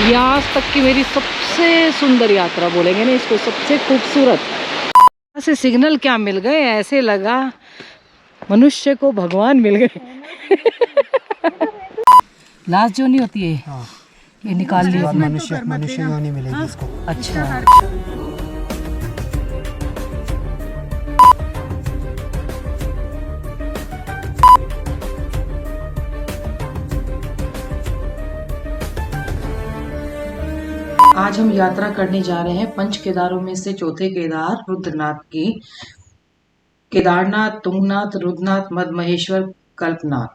ये आज तक की मेरी सबसे सुंदर यात्रा बोलेंगे ना इसको, सबसे खूबसूरत। ऐसे सिग्नल क्या मिल गए, ऐसे लगा मनुष्य को भगवान मिल गए। लास्ट जो नहीं होती है, हाँ। ये निकाल लिया। मनुष्य योनि मिलेगी इसको। अच्छा, आज हम यात्रा करने जा रहे हैं पंच केदारों में से चौथे केदार रुद्रनाथ की। केदारनाथ, तुंगनाथ, रुद्रनाथ, मद्महेश्वर, कल्पनाथ।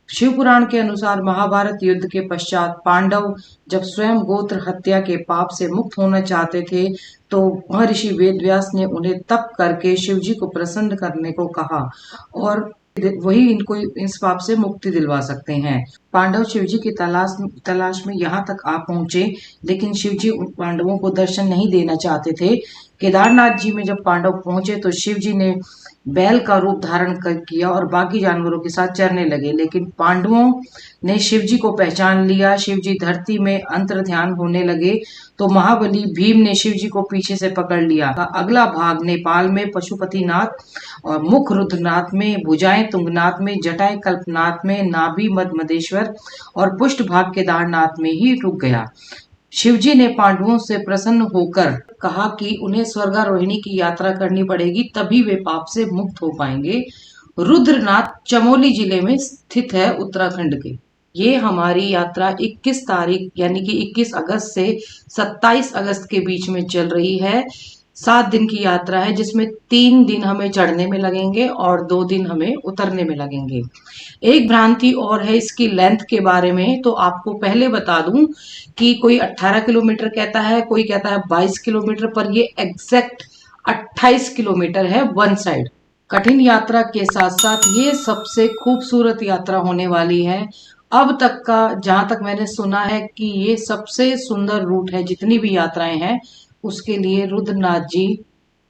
शिव पुराण के अनुसार महाभारत युद्ध के पश्चात पांडव जब स्वयं गोत्र हत्या के पाप से मुक्त होना चाहते थे तो महर्षि वेदव्यास ने उन्हें तप करके शिव जी को प्रसन्न करने को कहा और वही इनको इस पाप से मुक्ति दिलवा सकते हैं। पांडव शिव जी की तलाश में यहाँ तक आ पहुंचे, लेकिन शिव जी उन पांडवों को दर्शन नहीं देना चाहते थे। केदारनाथ जी में जब पांडव पहुंचे तो शिव जी ने बैल का रूप धारण किया और बाकी जानवरों के साथ चरने लगे, लेकिन पांडवों ने शिव जी को पहचान लिया। शिव जी धरती में अंतर ध्यान होने लगे तो महाबली भीम ने शिव जी को पीछे से पकड़ लिया। अगला भाग नेपाल में पशुपतिनाथ और मुख रुद्रनाथ में, भुजाएं तुंगनाथ में, जटाएं कल्पनाथ में, नाभि मद्मदेश्वर और पुष्ट भाग केदारनाथ में ही रुक गया। शिवजी ने पांडवों से प्रसन्न होकर कहा कि उन्हें स्वर्गारोहिणी की यात्रा करनी पड़ेगी, तभी वे पाप से मुक्त हो पाएंगे। रुद्रनाथ चमोली जिले में स्थित है, उत्तराखंड के। ये हमारी यात्रा 21 तारीख यानी कि 21 अगस्त से 27 अगस्त के बीच में चल रही है। 7 दिन की यात्रा है, जिसमें 3 दिन हमें चढ़ने में लगेंगे और 2 दिन हमें उतरने में लगेंगे। एक भ्रांति और है इसकी लेंथ के बारे में, तो आपको पहले बता दूं कि कोई 18 किलोमीटर कहता है, कोई कहता है 22 किलोमीटर, पर ये एग्जैक्ट 28 किलोमीटर है वन साइड। कठिन यात्रा के साथ साथ ये सबसे खूबसूरत यात्रा होने वाली है। अब तक का जहां तक मैंने सुना है कि ये सबसे सुंदर रूट है, जितनी भी यात्राएं हैं उसके लिए रुद्रनाथ जी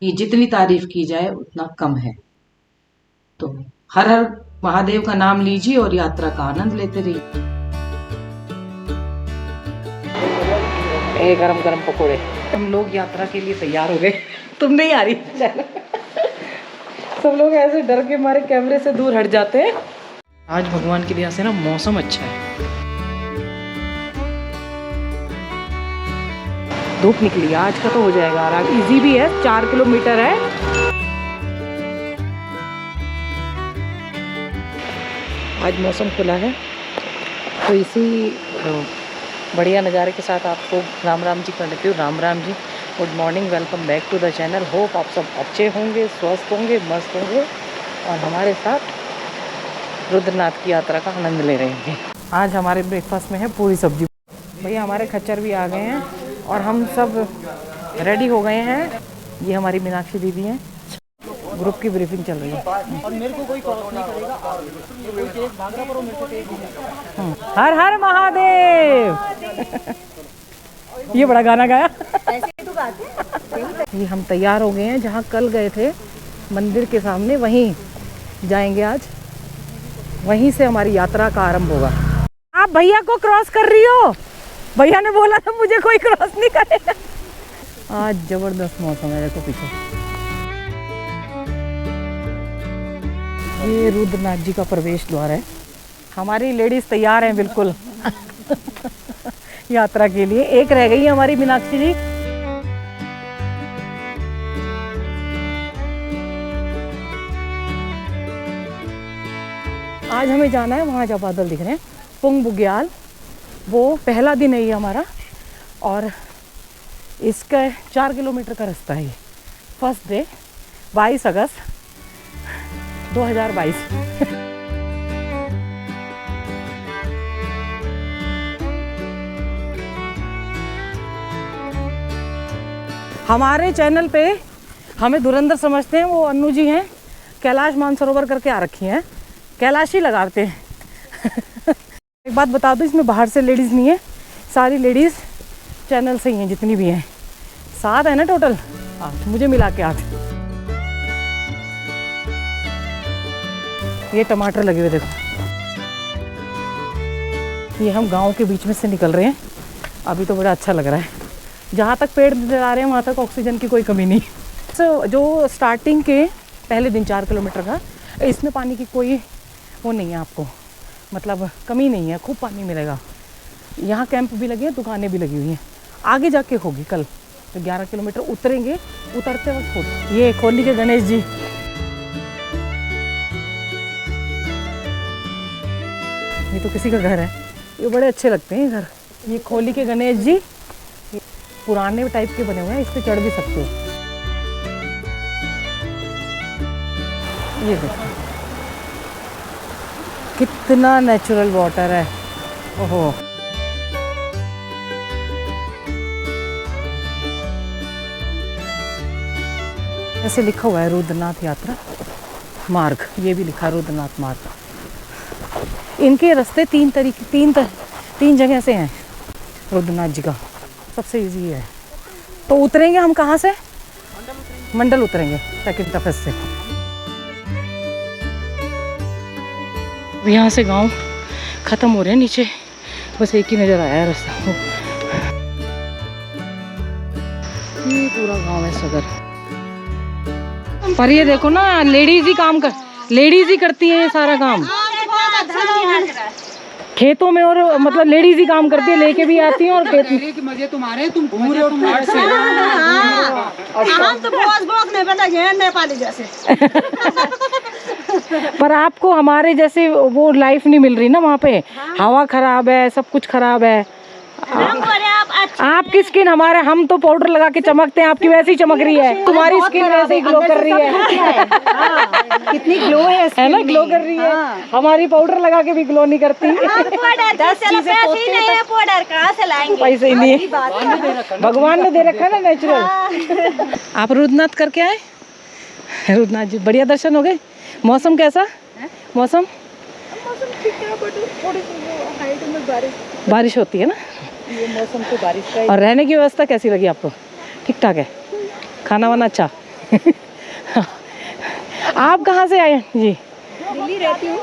की जितनी तारीफ की जाए उतना कम है। तो हर हर महादेव का नाम लीजिए और यात्रा का आनंद लेते रहिए। गरम गरम पकोड़े। हम लोग यात्रा के लिए तैयार हो गए। तुम नहीं आ रही? सब लोग ऐसे डर के मारे कैमरे से दूर हट जाते हैं। आज भगवान की दया से ना मौसम अच्छा है, धूप निकली। आज का तो हो जाएगा आराम, इजी भी है, 4 किलोमीटर है। आज मौसम खुला है, तो इसी बढ़िया नज़ारे के साथ आपको राम राम जी कर लेती हूँ। Ram Ram ji, good morning, welcome back to the channel. Hope आप सब अच्छे होंगे, स्वस्थ होंगे, मस्त होंगे और हमारे साथ रुद्रनाथ की यात्रा का आनंद ले रहे हैं। आज हमारे ब्रेकफास्ट में है पूरी सब्जी। भैया हमारे खच्चर भी आ गए हैं और हम सब रेडी हो गए हैं। ये हमारी मीनाक्षी दीदी हैं, ग्रुप की ब्रीफिंग चल रही है। और मेरे को कोई क्रॉस नहीं करेगा और कोई तेज भाग रहा, पर वो मेरे को तेज नहीं करेगा। हर हर महादेव। ये बड़ा गाना गाया। ऐसे तो बात है। ये हम तैयार हो गए हैं, जहाँ कल गए थे मंदिर के सामने, वहीं जाएंगे आज। वहीं से हमारी यात्रा का आरंभ होगा। आप भैया को क्रॉस कर रही हो? भैया ने बोला था मुझे कोई क्रॉस नहीं करेगा। आज जबरदस्त मौसम है, देखो पीछे। ये रुद्रनाथ जी का प्रवेश द्वार है। हमारी लेडीज तैयार हैं बिल्कुल यात्रा के लिए। एक रह गई हमारी मीनाक्षी जी। आज हमें जाना है वहाँ जहाँ बादल दिख रहे हैं, पुंग बुग्याल। वो पहला दिन है ये हमारा, और इसका 4 किलोमीटर का रास्ता है। ये फर्स्ट डे 22 अगस्त 2022। हमारे चैनल पे हमें धुरंधर समझते हैं, वो अन्नू जी हैं, कैलाश मानसरोवर करके आ रखी हैं, कैलाशी लगाते हैं। एक बात बता दो, इसमें बाहर से लेडीज़ नहीं है, सारी लेडीज़ चैनल से ही हैं, जितनी भी हैं। 7 है ना टोटल, 8 मुझे मिला के 8। ये टमाटर लगे हुए देखो। ये हम गांव के बीच में से निकल रहे हैं अभी तो बड़ा अच्छा लग रहा है। जहाँ तक पेड़ नजर आ रहे हैं वहाँ तक ऑक्सीजन की कोई कमी नहीं। तो जो स्टार्टिंग के पहले दिन 4 किलोमीटर का, इसमें पानी की कोई वो नहीं है आपको, मतलब कमी नहीं है, खूब पानी मिलेगा। यहाँ कैंप भी लगे हैं, दुकानें भी लगी हुई हैं। आगे जाके होगी कल, तो 11 किलोमीटर उतरेंगे, उतरते वक्त होगी। ये खोली के गणेश जी, ये तो किसी का घर है, ये बड़े अच्छे लगते हैं घर। ये खोली के गणेश जी, ये पुराने टाइप के बने हुए हैं, इस पे चढ़ भी सकते हो। ये देखो कितना नेचुरल वाटर है। ओहो, ऐसे लिखा हुआ है रुद्रनाथ यात्रा मार्ग, ये भी लिखा है रुद्रनाथ मार्ग। इनके रास्ते तीन जगह से हैं रुद्रनाथ जी का। सबसे इजी है। तो उतरेंगे हम कहाँ से? मंडल उतरेंगे सेकंड तफस से। यहाँ से गांव खत्म हो रहे हैं नीचे, बस एक ही नज़र आया है रास्ता। ये पूरा गांव है सदर। पर ये देखो ना, लेडीज ही करती हैं ये सारा काम खेतों में, और मतलब लेडीज ही काम करती है, लेके भी आती हैं और खेत के मजे तुम्हारे, तुम घूम रहे हो फ्लैट से। हम तो बोक नहीं बना गए नेपाली जैसे। पर आपको हमारे जैसे वो लाइफ नहीं मिल रही ना वहाँ पे। हवा खराब है, सब कुछ खराब है। आपकी स्किन हमारे, हम तो पाउडर लगा के चमकते हैं, आपकी वैसे ही चमक रही है। तुम्हारी स्किन वैसे ही ग्लो कर रही है। कितनी ग्लो है ना, ग्लो कर रही है। हमारी पाउडर लगा के भी ग्लो नहीं करती। पैसे ही नहीं है, भगवान ने दे रखा है ना नेचुरल। आप रुद्रनाथ करके आए? रुद्रनाथ जी बढ़िया दर्शन हो गए। मौसम कैसा? मौसम बारिश होती है ना, ये मौसम तो बारिश का। और रहने की व्यवस्था कैसी लगी आपको? ठीक ठाक है, खाना वाना अच्छा? आप कहाँ से आए जी? दिल्ली रहती हूँ।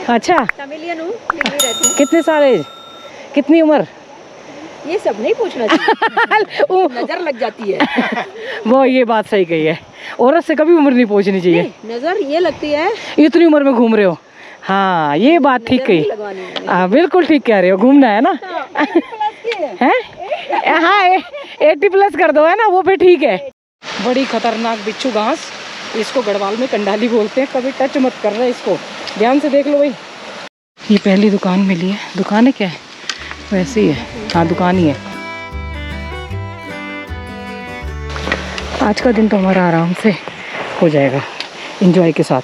अच्छा, तमिलियन हूँ, दिल्ली रहती हूँ। कितने साल एज, कितनी उम्र? ये सब नहीं पूछना चाहिए, नजर लग जाती है। वो ये बात सही कही है, औरत से कभी उम्र नहीं पूछनी चाहिए। नजर ये लगती है इतनी उम्र में घूम रहे हो। हाँ, ये बात ठीक कही। हाँ, बिल्कुल ठीक कह रहे हो, घूमना है ना। हैं? हाँ, 80+ कर दो, है ना, वो पे ठीक है। बड़ी खतरनाक बिच्छू घास, इसको गढ़वाल में कंडाली बोलते हैं। कभी टच मत करना इसको, ध्यान से देख लो भाई। ये पहली दुकान मिली है। दुकान है क्या है? वैसे ही है, हाँ दुकान ही है। आज का दिन तो हमारा आराम से हो जाएगा, एंजॉय के साथ।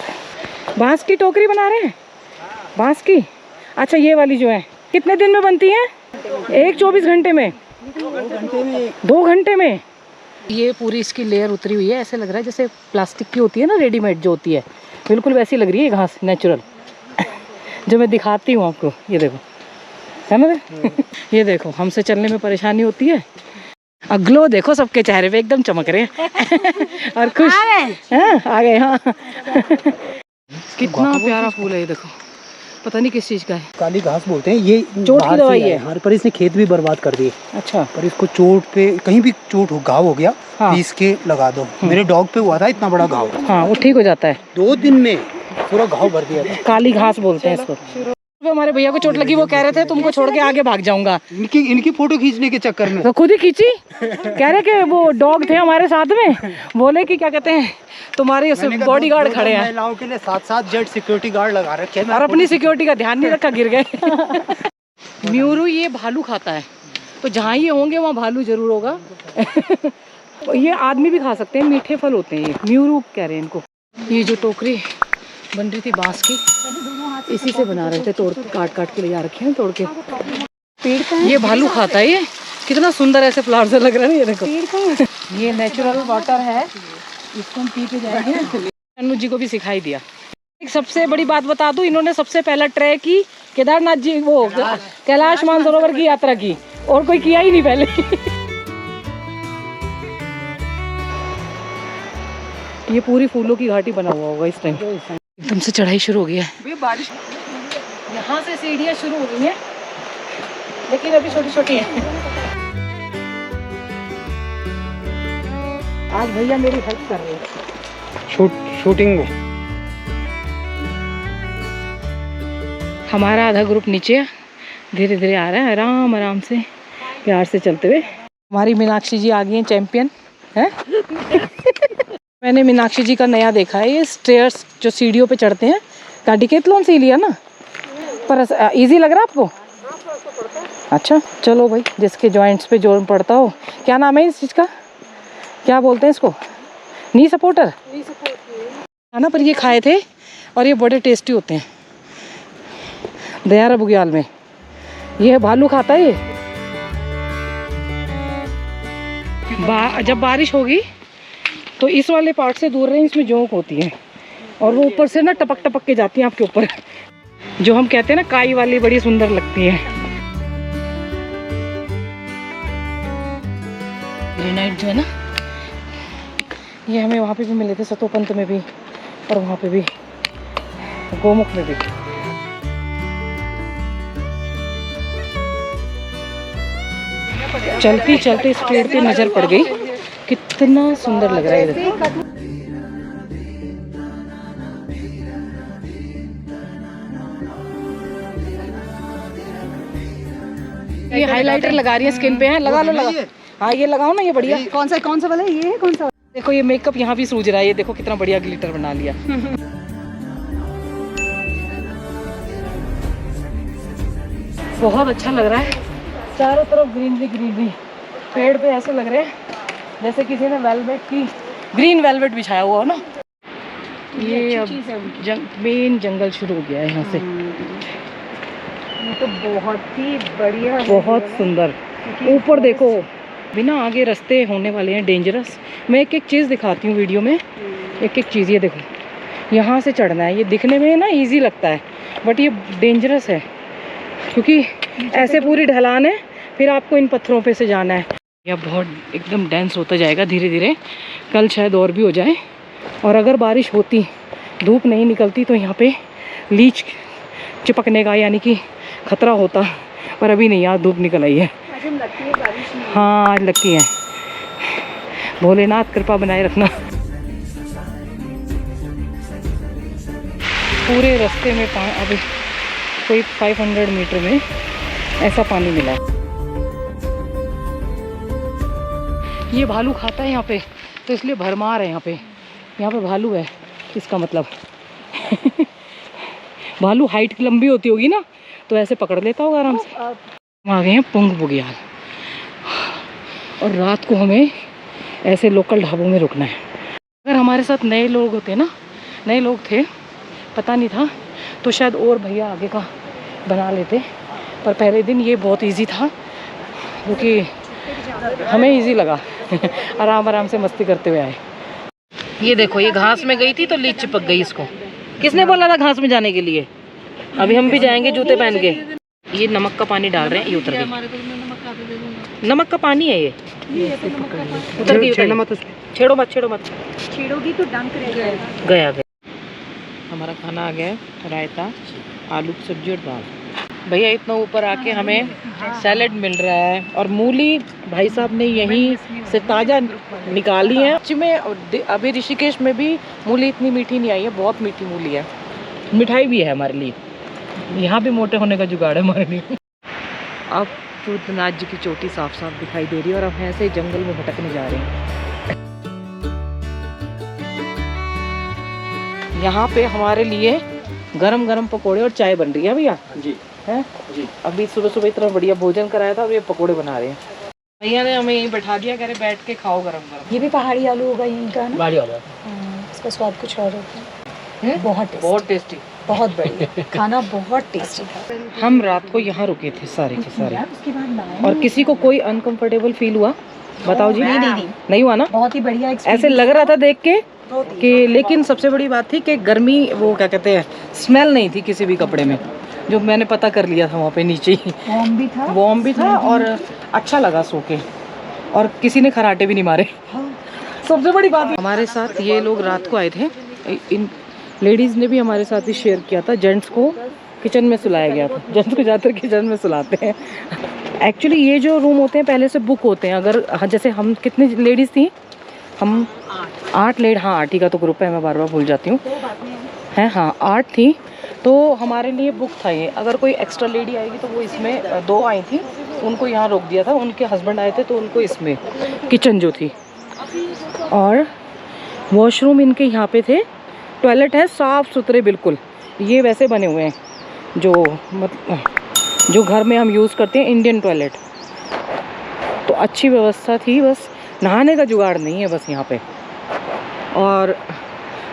बांस की टोकरी बना रहे हैं? बांस की? अच्छा, ये वाली जो है कितने दिन में बनती है? 24 घंटे में? 2 घंटे में? ये पूरी इसकी लेयर उतरी हुई है, ऐसे लग रहा है जैसे प्लास्टिक की होती है ना, रेडीमेड जो होती है, बिल्कुल वैसी लग रही है घास, नेचुरल। जो मैं दिखाती हूँ आपको, ये देखो, है ना। ये देखो, हमसे चलने में परेशानी होती है, और ग्लो देखो सबके चेहरे पे, एकदम चमक रहे हैं और खुश। आ गए। हाँ, कितना प्यारा फूल है ये, देखो। पता नहीं किस चीज़ का है। काली घास बोलते हैं ये, चोट की दवाई है। हमारे पर इसने खेत भी बर्बाद कर दिए। अच्छा, पर इसको चोट पे कहीं भी चोट हो, घाव हो गया, हाँ। पीस के लगा दो। मेरे डॉग पे हुआ था इतना बड़ा घाव। हाँ, वो ठीक हो जाता है। 2 दिन में पूरा घाव भर दिया था। काली घास बोलते हैं इसको। हमारे भैया को चोट लगी, वो कह रहे थे तुमको छोड़ के आगे भाग जाऊंगा। इनकी फोटो खींचने के चक्कर में तो खुद ही खींची। कह रहे कि वो डॉग थे हमारे साथ में, बोले कि क्या कहते हैं, तुम्हारे बॉडीगार्ड खड़े हैं। महिलाओं के लिए 7-7 जेट सिक्योरिटी गार्ड लगा रखे हैं, और अपनी सिक्योरिटी का ध्यान नहीं रखा, गिर गए। म्यूरू ये भालू खाता है, तो जहाँ ये होंगे वहाँ भालू जरूर होगा। ये आदमी भी खा सकते हैं, मीठे फल होते हैं ये, म्यूरू कह रहे हैं इनको। ये जो टोकरी बन रही थी बांस की, इसी से बना रहे थे, तोड़ काट के ले जा रखे हैं, तोड़ के। पेड़ का ये भालू खाता है। ये कितना सुंदर ऐसे फ्लावर से लग रहा है, ये देखो। ये नेचुरल वाटर है, इसको हम पी के जाएंगे। अनु जी को भी सिखाई दिया। एक सबसे बड़ी बात बता दूं, इन्होंने सबसे पहला ट्रैक की केदारनाथ जी, वो कैलाश मानसरोवर की यात्रा की, और कोई किया ही नहीं पहले। ये पूरी फूलों की घाटी बना हुआ होगा इस टाइम। एकदम से चढ़ाई शुरू हो गई है, बारिश। यहाँ से सीढ़ियाँ शुरू हो गई हैं, लेकिन अभी छोटी छोटी हैं। आज भैया मेरी हेल्प कर रहे हैं शूटिंग में। हमारा आधा ग्रुप नीचे धीरे धीरे आ रहा है, आराम आराम से प्यार से चलते हुए। हमारी मीनाक्षी जी आ गई हैं, चैंपियन है। मैंने मीनाक्षी जी का नया देखा है, ये स्टेयर्स जो सीढ़ियों पे चढ़ते हैं, का डिकेथलॉन से ही लिया ना, पर इजी लग रहा है आपको? अच्छा चलो भाई, जिसके जॉइंट्स पे जोर पड़ता हो। क्या नाम है इस चीज़ का, क्या बोलते हैं इसको? नी सपोर्टर खाना। पर ये खाए थे और ये बड़े टेस्टी होते हैं। दयारा बुग्याल में ये भालू खाता है ये। जब बारिश होगी तो इस वाले पार्ट से दूर रहें, इसमें जोंक होती है और वो ऊपर से ना टपक टपक के जाती हैं आपके ऊपर, जो हम कहते हैं ना काई वाली, बड़ी सुंदर लगती है। ग्रेनाइट जो है ना, ये हमें वहाँ पे भी मिले थे, सतोपंत में भी और वहाँ पे भी, गोमुख में भी। चलती चलते इस पेड़ पे नजर पड़ गई, कितना सुंदर लग रहा है ये। ये हाइलाइटर लगा रही है स्किन पे, है लगा लो लगा। हाँ ये लगाओ ना, ये बढ़िया। कौन सा वाला है? ये है कौन सा? देखो ये मेकअप यहाँ भी सूझ रहा है, ये देखो कितना बढ़िया ग्लिटर बना लिया। बहुत अच्छा लग रहा है, चारों तरफ ग्रीनरी ग्रीनरी। पेड़ पे ऐसे लग रहे हैं जैसे किसी ने वेलवेट की, ग्रीन वेलवेट बिछाया हुआ हो ना। ये अब मेन जंगल शुरू हो गया है यहाँ से। ये तो बहुत ही बढ़िया, बहुत सुंदर। ऊपर देखो, बिना आगे रास्ते होने वाले हैं डेंजरस। मैं एक एक चीज़ दिखाती हूँ वीडियो में, एक एक चीज़। ये देखो यहाँ से चढ़ना है, ये दिखने में ना इजी लगता है बट ये डेंजरस है, क्योंकि ऐसे पूरी ढलान है, फिर आपको इन पत्थरों पे से जाना है। यह बहुत एकदम डेंस होता जाएगा धीरे धीरे, कल शायद और भी हो जाए। और अगर बारिश होती, धूप नहीं निकलती, तो यहाँ पे लीच चिपकने का यानी कि खतरा होता, पर अभी नहीं, आज धूप निकल आई है। लगती है बारिश नहीं। हाँ आज लगती है। भोलेनाथ कृपा बनाए रखना। पूरे रास्ते में अभी कोई 500 मीटर में ऐसा पानी मिला है। ये भालू खाता है यहाँ पे, तो इसलिए भरमार है यहाँ पे भालू है, इसका मतलब। भालू हाइट लंबी होती होगी ना, तो ऐसे पकड़ लेता होगा आराम से। हम आ गए हैं पुंग बुग्याल, और रात को हमें ऐसे लोकल ढाबों में रुकना है। अगर हमारे साथ नए लोग होते ना, नए लोग थे, पता नहीं था, तो शायद और भैया आगे का बना लेते, पर पहले दिन ये बहुत इजी था, क्योंकि हमें इजी लगा। आराम आराम से मस्ती करते हुए आए। ये देखो, ये घास में गई थी तो लीच चिपक गई इसको। किसने बोला था घास में जाने के लिए? अभी हम भी जाएंगे जूते पहन के। ये नमक का पानी डाल रहे हैं, ये उतर गई। नमक का पानी है ये, उतर गई। छेड़ो मत, छेड़ो मत। छेड़ोगी तो डंक रह जाएगा। गया। हमारा खाना आ गया है, रायता, आलू की सब्जी और दाल। भैया इतना ऊपर आके हमें सैलेड मिल रहा है, और मूली भाई साहब ने यहीं से ताज़ा निकाली है। सच में अभी ऋषिकेश में भी मूली इतनी मीठी नहीं आई है, बहुत मीठी मूली है। मिठाई भी है हमारे लिए, यहाँ भी मोटे होने का जुगाड़ है हमारे लिए। अब रुद्रनाथ जी की चोटी साफ साफ दिखाई दे रही है, और अब ऐसे जंगल में भटकने जा रहे हैं। यहाँ पे हमारे लिए गरम गरम पकोड़े और चाय बन रही है भैया जी, है जी। अभी सुबह सुबह इतना बढ़िया भोजन कराया था, और ये पकोड़े बना रहे हैं। भैया ने हमें यहीं बैठा दिया, कह रहे बैठ के खाओ गरम गरम। ये भी पहाड़ी आलू होगा यहीं का ना? पहाड़ी आलू, इसका स्वाद कुछ और होता है। बहुत टेस्टी, बहुत बढ़िया खाना, बहुत टेस्टी था। हम रात को यहाँ रुके थे सारे के सारे, उसके बाद और किसी को कोई अनकंफर्टेबल फील हुआ? बताओ जी। नहीं हुआ ना? बहुत ही बढ़िया ऐसे लग रहा था देख के कि, लेकिन सबसे बड़ी बात थी कि गर्मी, वो क्या कहते हैं, स्मेल नहीं थी किसी भी कपड़े में, जो मैंने पता कर लिया था वहाँ पे नीचे ही। वार्म भी था और अच्छा लगा सो के, और किसी ने खराटे भी नहीं मारे। सबसे बड़ी बात, हमारे साथ ये लोग रात को आए थे, इन लेडीज़ ने भी हमारे साथ ही शेयर किया था। जेंट्स को किचन में सुलाया गया था, जेंट्स को ज़्यादातर किचन में सुलाते हैं। एक्चुअली ये जो रूम होते हैं पहले से बुक होते हैं। अगर जैसे हम कितनी लेडीज़ थी, हम 8 लेड, हाँ 8 ही का तो ग्रुप है, मैं बार बार भूल जाती हूँ, है हाँ 8 थी। तो हमारे लिए बुक था ये। अगर कोई एक्स्ट्रा लेडी आएगी तो वो इसमें 2 आई थी, उनको यहाँ रोक दिया था, उनके हस्बैंड आए थे तो उनको इसमें किचन जो थी, और वॉशरूम इनके यहाँ पे थे। टॉयलेट है साफ़ सुथरे बिल्कुल, ये वैसे बने हुए हैं जो जो घर में हम यूज़ करते हैं, इंडियन टॉयलेट। तो अच्छी व्यवस्था थी, बस नहाने का जुगाड़ नहीं है बस यहाँ पे। और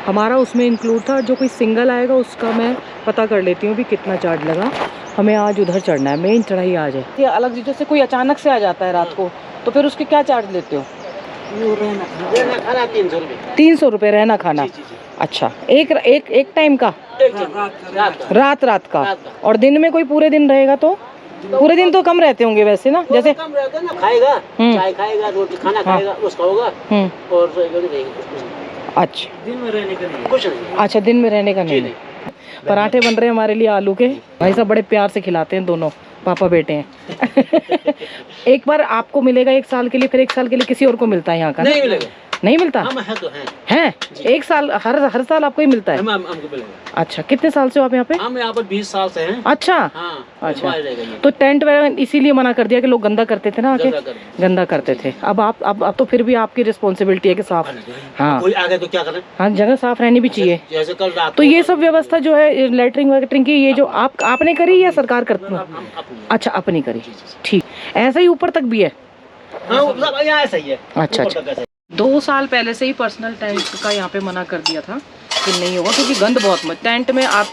हमारा उसमें इंक्लूड था। जो कोई सिंगल आएगा उसका मैं पता कर लेती हूँ भी कितना चार्ज लगा। हमें आज उधर चढ़ना है, मेन चढ़ाई आज है। ये अलग चीज़ों से कोई अचानक से आ जाता है रात को, तो फिर उसके क्या चार्ज लेते हो? रहना खाना 300 रुपये। 300 रुपये रहना खाना। अच्छा, एक टाइम का? रात का। और दिन में कोई पूरे दिन रहेगा तो? पूरे दिन तो कम रहते होंगे वैसे ना, जैसे कम रहता है ना, खाएगा चाय खाएगा, रोटी खाना खाएगा, उसका होगा और अच्छा दिन में रहने का नहीं, कुछ नहीं। अच्छा, दिन में रहने का नहीं। पराठे बन रहे हैं हमारे लिए आलू के, भाई साहब बड़े प्यार से खिलाते हैं, दोनों पापा बेटे हैं। एक बार आपको मिलेगा 1 साल के लिए, फिर 1 साल के लिए किसी और को मिलता है यहाँ का? नहीं मिलेगा। नहीं मिलता? हम है तो हैं 1 साल, हर साल आपको ही मिलता है? हमको मिलेगा। अच्छा, कितने साल से हो आप यहाँ पे? हम यहाँ पर 20 साल से हैं। अच्छा अच्छा, तो टेंट वगैरह इसीलिए मना कर दिया कि लोग गंदा करते थे ना, आके गंदा करते थे। अब तो फिर भी आपकी रिस्पॉन्सिबिलिटी है कि साफ, हाँ कोई आ गया तो क्या करें, हाँ जगह साफ रहनी भी चाहिए। जैसे कल रात तो ये सब व्यवस्था जो है लेटरिंग वेटरिंग की, ये जो आपने करी या सरकार करती है? अच्छा, अपनी करी, ठीक। ऐसा ही ऊपर तक भी है? यहाँ ऐसा ही है। अच्छा अच्छा। 2 साल पहले से ही पर्सनल टेंट का यहाँ पे मना कर दिया था कि नहीं होगा, क्योंकि गंद बहुत मत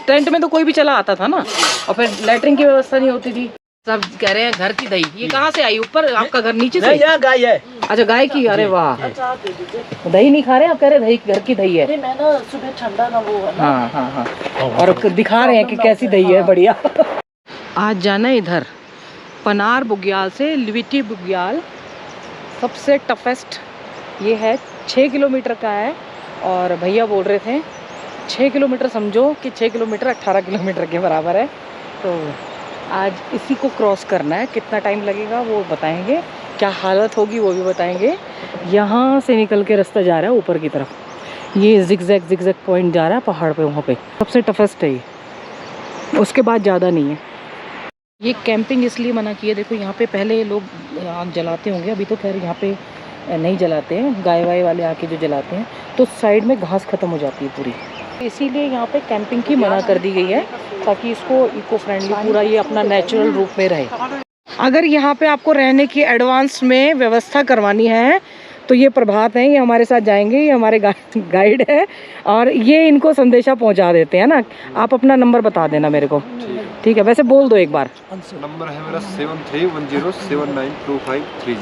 टेंट में तो कोई भी चला आता था ना, और फिर लेटरिंग की व्यवस्था नहीं होती थी। सब कह रहे हैं घर की दही, ये कहाँ से आई? ऊपर आपका घर नीचे से? यहाँ गाय है। अच्छा, गाय की, अरे वाह। दही नहीं खा रहे आप, कह रहे दही घर की दही है। सुबह ठंडा ना वो, हाँ हाँ हाँ, और दिखा रहे हैं कि कैसी दही है, बढ़िया। आज जाना है इधर पनार बुग्याल से लिविटी बुग्याल, सबसे टफेस्ट ये है। 6 किलोमीटर का है, और भैया बोल रहे थे 6 किलोमीटर, समझो कि 6 किलोमीटर 18 किलोमीटर के बराबर है। तो आज इसी को क्रॉस करना है। कितना टाइम लगेगा वो बताएंगे, क्या हालत होगी वो भी बताएंगे। यहाँ से निकल के रास्ता जा रहा है ऊपर की तरफ, ये जिगजैग पॉइंट जा रहा है पहाड़ पे, वहाँ पे सबसे टफेस्ट है ये, उसके बाद ज़्यादा नहीं है। ये कैंपिंग इसलिए मना की है, देखो यहाँ पे पहले लोग आग जलाते होंगे, अभी तो खैर यहाँ पे नहीं जलाते हैं, गाय वाय वाले आके जो जलाते हैं, तो साइड में घास ख़त्म हो जाती है पूरी, इसीलिए यहाँ पे कैंपिंग की मना कर दी गई है, ताकि इसको इको फ्रेंडली पूरा ये अपना नेचुरल रूप में रहे। अगर यहाँ पे आपको रहने की एडवांस में व्यवस्था करवानी है तो ये प्रभात हैं, ये हमारे साथ जाएंगे, ये हमारे गाइड है, और ये इनको संदेशा पहुँचा देते हैं ना। आप अपना नंबर बता देना मेरे को, ठीक है? वैसे बोल दो एक बार। नंबर है मेरा 7310792530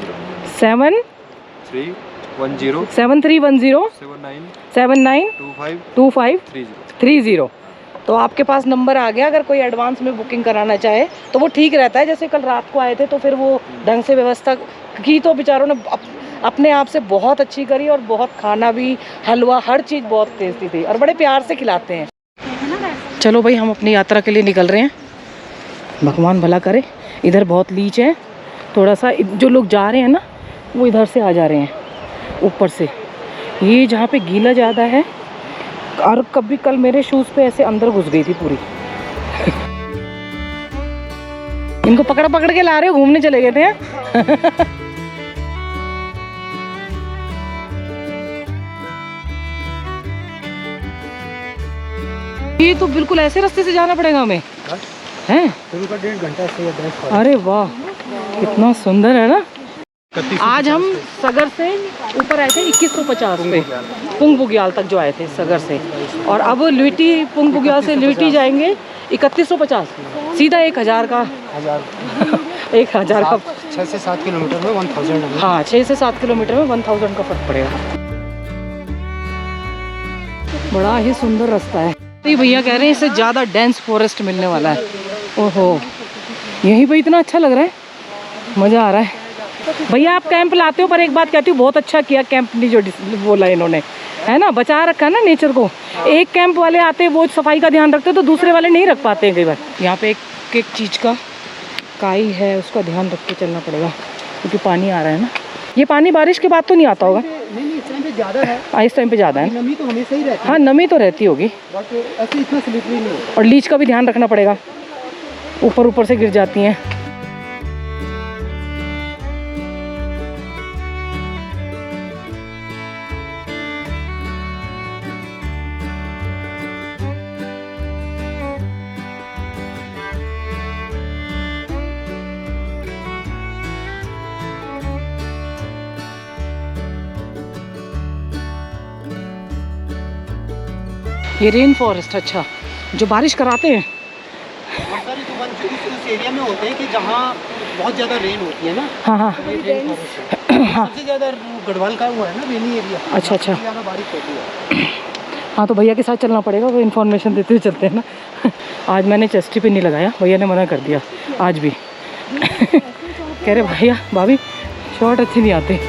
7310792530। तो आपके पास नंबर आ गया। अगर कोई एडवांस में बुकिंग कराना चाहे तो वो ठीक रहता है। जैसे कल रात को आए थे तो फिर वो ढंग से व्यवस्था की, तो बेचारों ने अपने आप से बहुत अच्छी करी, और बहुत खाना भी, हलवा, हर चीज़ बहुत टेस्टी थी, और बड़े प्यार से खिलाते हैं। चलो भाई, हम अपनी यात्रा के लिए निकल रहे हैं, भगवान भला करे। इधर बहुत लीच है, थोड़ा सा जो लोग जा रहे हैं ना वो इधर से आ जा रहे हैं ऊपर से, ये जहाँ पे गीला ज़्यादा है। और कभी कल मेरे शूज़ पे ऐसे अंदर घुस गई थी पूरी। इनको पकड़ पकड़ के ला रहे हो, घूमने चले गए थे। ये तो बिल्कुल ऐसे रास्ते से जाना पड़ेगा हमें, हैं? 1.5 घंटा से 10। अरे वाह, कितना सुंदर है ना। आज हम सगर से ऊपर आए थे 2150 पे, पुंग बुग्याल तक जो आए थे सगर से, और अब लिविटी, पुंग बुग्याल से लिविटी जाएंगे 3150, सीधा 1000 का 1000 का 6 से 7 किलोमीटर में 1000। हाँ, 6 से 7 किलोमीटर में 1000 का फर्क पड़ेगा। बड़ा ही सुंदर रास्ता है। तो ये भैया कह रहे हैं इससे ज़्यादा डेंस फॉरेस्ट मिलने वाला है। ओहो, यहीं पे इतना अच्छा लग रहा है, मज़ा आ रहा है। भैया आप कैंप लाते हो, पर एक बात कहती हूँ, बहुत अच्छा किया कैंप नहीं जो बोला इन्होंने, है ना, बचा रखा ना नेचर को। एक कैंप वाले आते वो सफाई का ध्यान रखते, तो दूसरे वाले नहीं रख पाते हैं कई बार। यहाँ पे एक चीज़ का काई है, उसका ध्यान रख के चलना पड़ेगा, क्योंकि पानी आ रहा है ना। ये पानी बारिश के बाद तो नहीं आता होगा? नहीं, इस टाइम पे ज़्यादा है, इस टाइम पे ज़्यादा है। नमी तो हमेशा ही रहती है। हाँ नमी तो रहती होगी, बट ऐसे इतना स्लिपरी नहीं होता। और लीच का भी ध्यान रखना पड़ेगा, ऊपर ऊपर से गिर जाती हैं। ये रेन फॉरेस्ट, अच्छा, जो बारिश कराते हैं। बहुत सारे जो वन उस एरिया में होते हैं कि जहाँ बहुत ज़्यादा रेन होती है ना। हाँ हाँ ये रेन फॉरेस्ट है। सबसे ज़्यादा गढ़वाल का हुआ है ना, रेनी एरिया। अच्छा अच्छा। ज़्यादा बारिश होती है। हाँ तो भैया के साथ चलना पड़ेगा, वो इन्फॉर्मेशन देते हुए चलते हैं ना। आज मैंने चेस्टी पे नहीं लगाया, भैया ने मना कर दिया आज भी। कह रहे भैया भाभी शॉर्ट अच्छे नहीं आते।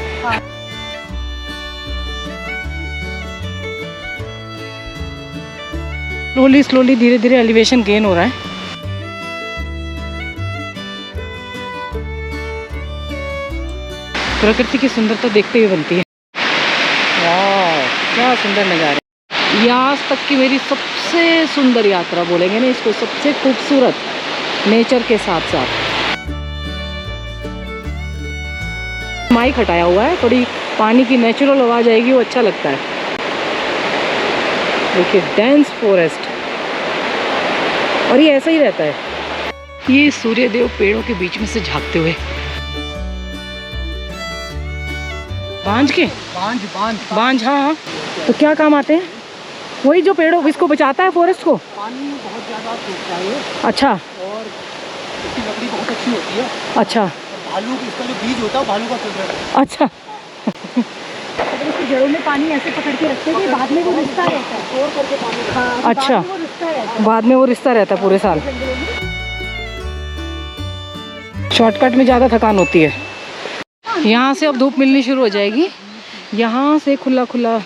स्लोली स्लोली धीरे धीरे एलिवेशन गेन हो रहा है। प्रकृति की सुंदरता देखते हुए बनती है। वाह क्या सुंदर नज़ारे। ये आज तक की मेरी सबसे सुंदर यात्रा बोलेंगे ना इसको, सबसे खूबसूरत नेचर के साथ साथ। माइक हटाया हुआ है, थोड़ी पानी की नेचुरल आवाज़ आएगी, वो अच्छा लगता है। देखिए डेंस फॉरेस्ट, और ये ऐसा ही रहता है। ये सूर्यदेव पेड़ों के बीच में से झांकते हुए। बांझ के बांझ बांझ बांझ, हाँ हाँ। तो क्या काम आते हैं? वही जो पेड़ों इसको बचाता है, फॉरेस्ट को। पानी बहुत ज़्यादा सूखता है। अच्छा और इसकी लकड़ी बहुत अच्छी होती है। अच्छा भालू, इसका जो बीज होता है भालू का फेवरेट है। अच्छा। उसकी जड़ों में पानी ऐसे पकड़ के रखते हैं कि बाद में वो रिश्ता रहता है। स्टोर करके पानी। हाँ, अच्छा। बाद में वो रिश्ता रहता है। बाद में वो रिश्ता रहता है पूरे साल। शॉर्टकट में ज़्यादा थकान होती है। यहाँ से अब धूप मिलनी शुरू हो जाएगी। यहाँ से खुला खुला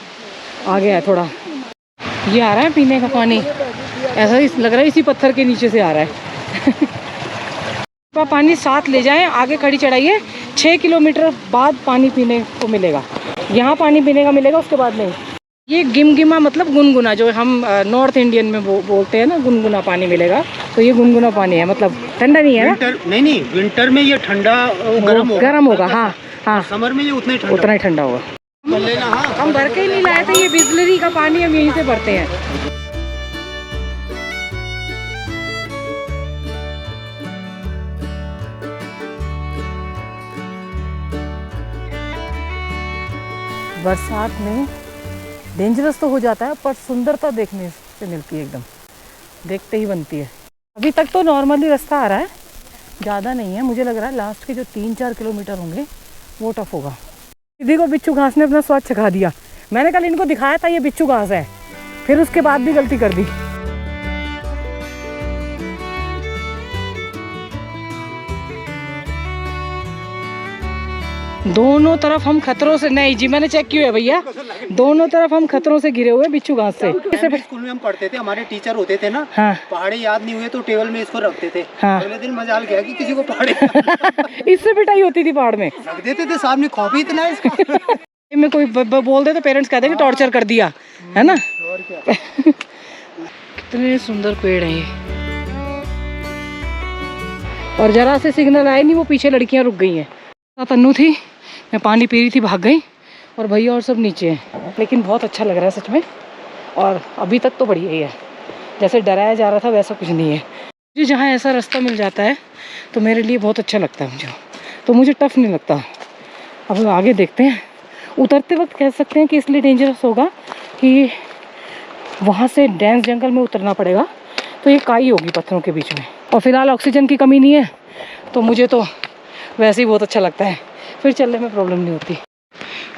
आ गया है थोड़ा। ये आ रहा है पीने का पानी, ऐसा ही लग रहा है इसी पत्थर के नीचे से आ रहा है। तो पानी साथ ले जाएं, आगे खड़ी चढ़ाइए, 6 किलोमीटर बाद पानी पीने को मिलेगा। यहाँ पानी पीने का मिलेगा, उसके बाद नहीं। ये गिमगिमा मतलब गुनगुना, जो हम नॉर्थ इंडियन में बोलते हैं ना, गुनगुना पानी मिलेगा। तो ये गुनगुना पानी है, मतलब ठंडा नहीं है ना। विंटर नहीं, विंटर में ये ठंडा गर्म होगा। हाँ हाँ, समर में ये उतना ही ठंडा होगा। लेना। हाँ, हम भर के ही नहीं लाए थे, ये बिजलरी का पानी हम यहीं से भरते हैं। बरसात में डेंजरस तो हो जाता है, पर सुंदरता देखने से मिलती है, एकदम देखते ही बनती है। अभी तक तो नॉर्मली रास्ता आ रहा है, ज़्यादा नहीं है। मुझे लग रहा है लास्ट के जो 3-4 किलोमीटर होंगे वो टफ होगा। दीदी को बिच्छू घास ने अपना स्वाद चखा दिया। मैंने कल इनको दिखाया था ये बिच्छू घास है, फिर उसके बाद भी गलती कर दी। दोनों तरफ हम खतरों से, नहीं जी मैंने चेक किया है भैया, दोनों तरफ हम खतरों से घिरे हुए बिच्छू घास से। स्कूल में हम पढ़ते थे, हमारे टीचर होते थे ना। हाँ। पहाड़े याद नहीं हुए तो टेबल में इसको रखते थे। हाँ। अगले दिन मजाल गया कि किसी को पहाड़े इससे पिटाई होती थी पहाड़ में, रख देते थे सामने, खौफ ही इतना है इसका। में कोई बोल दे तो पेरेंट्स कहते हैं कि टॉर्चर कर दिया है ना। और क्या। कितने सुंदर पेड़ हैं ये, और जरा से सिग्नल आए नहीं, वो पीछे लड़कियां रुक गई हैं। तन्नू थी, मैं पानी पी रही थी, भाग गई, और भैया और सब नीचे हैं। लेकिन बहुत अच्छा लग रहा है सच में, और अभी तक तो बढ़िया ही है। जैसे डराया जा रहा था वैसा कुछ नहीं है। मुझे जहाँ ऐसा रास्ता मिल जाता है तो मेरे लिए बहुत अच्छा लगता है, मुझे टफ नहीं लगता। अब आगे देखते हैं। उतरते वक्त कह सकते हैं कि इसलिए डेंजरस होगा कि वहाँ से डेंस जंगल में उतरना पड़ेगा, तो ये काई होगी पत्थरों के बीच में, और फिलहाल ऑक्सीजन की कमी नहीं है, तो मुझे तो वैसे ही बहुत अच्छा लगता है, फिर चलने में प्रॉब्लम नहीं होती।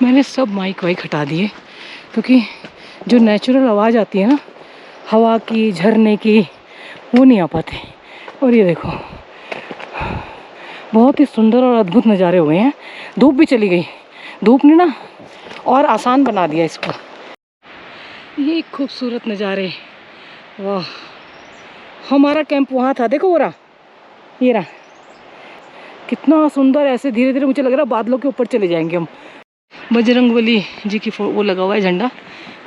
मैंने सब माइक वाइक हटा दिए, क्योंकि जो नेचुरल आवाज़ आती है ना हवा की, झरने की, वो नहीं आ पाती। और ये देखो बहुत ही सुंदर और अद्भुत नज़ारे हुए हैं। धूप भी चली गई, धूप ने ना और आसान बना दिया इसको। ये खूबसूरत नज़ारे, वाह। हमारा कैंप वहाँ था, देखो वो रहा, ये रहा, कितना सुंदर। ऐसे धीरे धीरे मुझे लग रहा है बादलों के ऊपर चले जाएंगे हम। बजरंगबली जी की वो लगा हुआ है झंडा।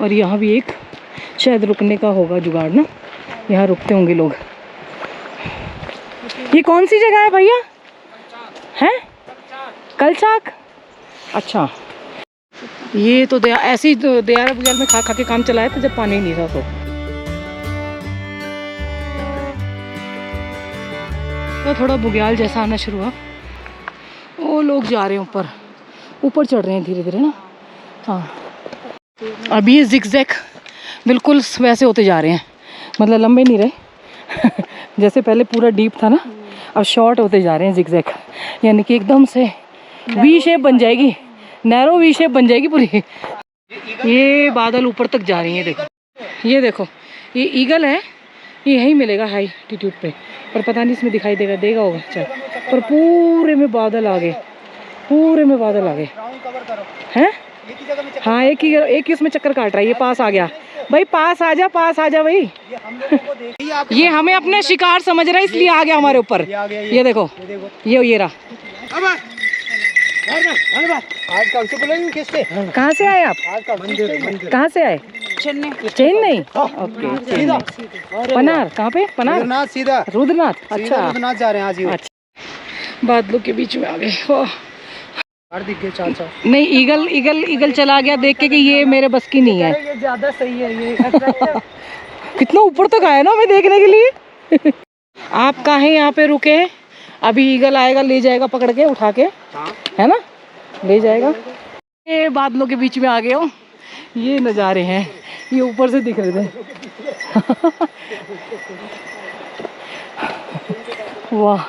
और यहाँ भी एक शायद रुकने का होगा जुगाड़ ना, यहाँ रुकते होंगे लोग। ये कौन सी जगह है भैया? हैं? कलचाक। अच्छा, ये तो ऐसे ही दयारा बुझाल में खा खा के काम चलाया था जब पानी नहीं था। तो थोड़ा बुग्याल जैसा आना शुरू हुआ। वो लोग जा रहे हैं ऊपर, ऊपर चढ़ रहे हैं धीरे धीरे ना। हाँ, अभी ये जिगजैग बिल्कुल वैसे होते जा रहे हैं, मतलब लंबे नहीं रहे जैसे पहले पूरा डीप था ना, अब शॉर्ट होते जा रहे हैं जिगजैग। यानी कि एकदम से वी शेप बन जाएगी, नैरो वी शेप बन जाएगी पूरी। ये बादल ऊपर तक जा रही हैं, देखो ये देखो, ये ईगल है, ये यहीं मिलेगा हाई एल्टीट्यूड पे, पर पता नहीं इसमें दिखाई देगा होगा। चल, पर पूरे में बादल आ गए, पूरे में बादल आ गए हैं। हाँ, एक ही उसमें चक्कर काट रहा है। ये पास आ गया भाई, पास आ जा भाई। ये हमें अपने शिकार समझ रहा है इसलिए आ गया हमारे ऊपर। ये देखो, ये रहा। आज कल से बोलेंगे किससे? कहाँ से आए आप? कहाँ से आए? चेन्नई। ओके, पनार कहाँ पे? पनार रुद्रनाथ, सीधा रुद्रनाथ। अच्छा, रुद्रनाथ जा रहे हैं आज ही। अच्छा, बादलों के बीच में आ गए। दिख गए चाचा। नहीं, ईगल चला गया देख के कि ये मेरे बस की नहीं है। ये ज्यादा सही है ये कितना ऊपर तक आया ना हमें देखने के लिए आप कहाँ यहाँ पे रुके? अभी ईगल आएगा, ले जाएगा पकड़ के, उठा के, है ना, ले जाएगा। ये बादलों के बीच में आ गए हो, ये नज़ारे हैं, ये ऊपर से दिख रहे थे वाह,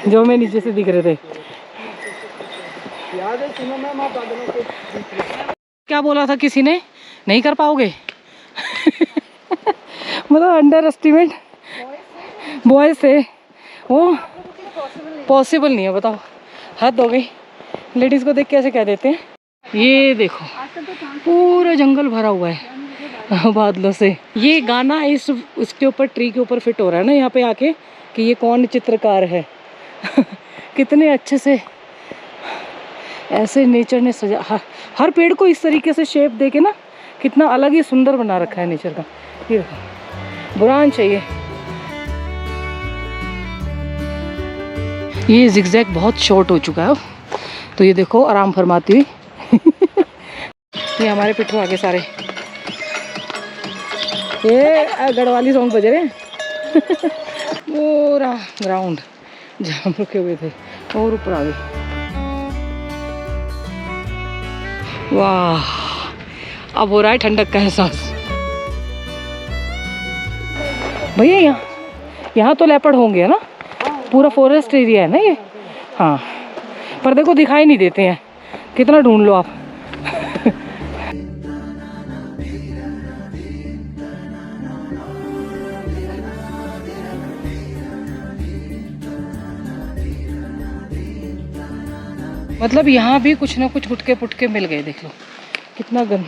जो मैं नीचे से दिख रहे थे। क्या बोला था किसी ने? नहीं कर पाओगे मतलब अंडर एस्टिमेट बॉयज से वो पॉसिबल नहीं है। बताओ, हद हो गई। लेडीज़ को देख के ऐसे कह देते हैं। ये देखो, पूरा जंगल भरा हुआ है बादलों से। ये गाना इसके ऊपर, ट्री के ऊपर फिट हो रहा है ना यहाँ पे आके, कि ये कौन चित्रकार है कितने अच्छे से ऐसे नेचर ने सजा, हर पेड़ को इस तरीके से शेप दे के ना, कितना अलग ही सुंदर बना रखा है नेचर का। ये देखो, बुरान चाहिए। ये जिगजैग बहुत शॉर्ट हो चुका है, तो ये देखो आराम फरमाती हुई ये हमारे पिट्ठू आगे सारे, ये गढ़वाली सॉन्ग बज रहे हैं पूरा ग्राउंड जहाँ हम रुके हुए थे और ऊपर आ गए। वाह, अब हो रहा है ठंडक का एहसास भैया। यहाँ तो लेपर्ड होंगे ना, पूरा फॉरेस्ट एरिया है ना ये। हाँ, पर देखो दिखाई नहीं देते हैं, कितना ढूंढ लो आप मतलब यहाँ भी कुछ ना कुछ गुटके पुटके मिल गए। देख लो कितना गंद,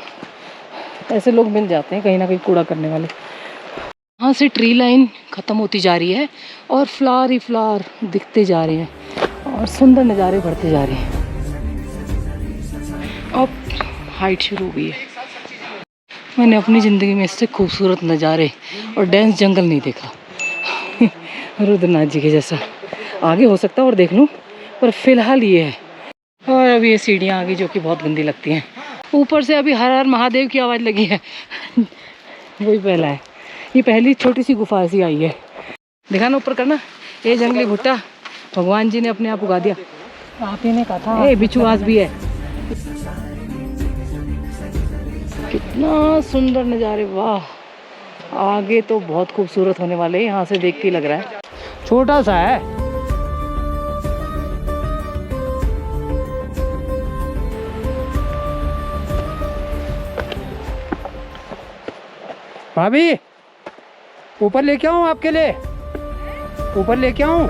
ऐसे लोग मिल जाते हैं कहीं ना कहीं कूड़ा करने वाले। यहाँ से ट्री लाइन ख़त्म होती जा रही है और फ्लावर ही फ्लावर दिखते जा रहे हैं और सुंदर नज़ारे बढ़ते जा रहे हैं। अब हाइट शुरू हो गई है। मैंने अपनी ज़िंदगी में इससे खूबसूरत नज़ारे और डेंस जंगल नहीं देखा रुद्रनाथ जी के जैसा। आगे हो सकता है और देख लूँ, पर फिलहाल ये है। और अभी ये सीढ़ियाँ आ गई जो कि बहुत गंदी लगती हैं। ऊपर से अभी हर हर महादेव की आवाज़ लगी है वही पहला है, ये पहली छोटी सी गुफा ऐसी आई है। देखा ना ऊपर करना, ये जंगली भुट्टा भगवान जी ने अपने आप उगा दिया। आप ही ने कहा था। ये बिच्छुआस भी है। कितना सुंदर नज़ारे, वाह। आगे तो बहुत खूबसूरत होने वाले हैं, यहाँ से देख के लग रहा है। छोटा सा है। भाभी, ऊपर लेके आऊं आपके लिए? ऊपर लेके आऊं?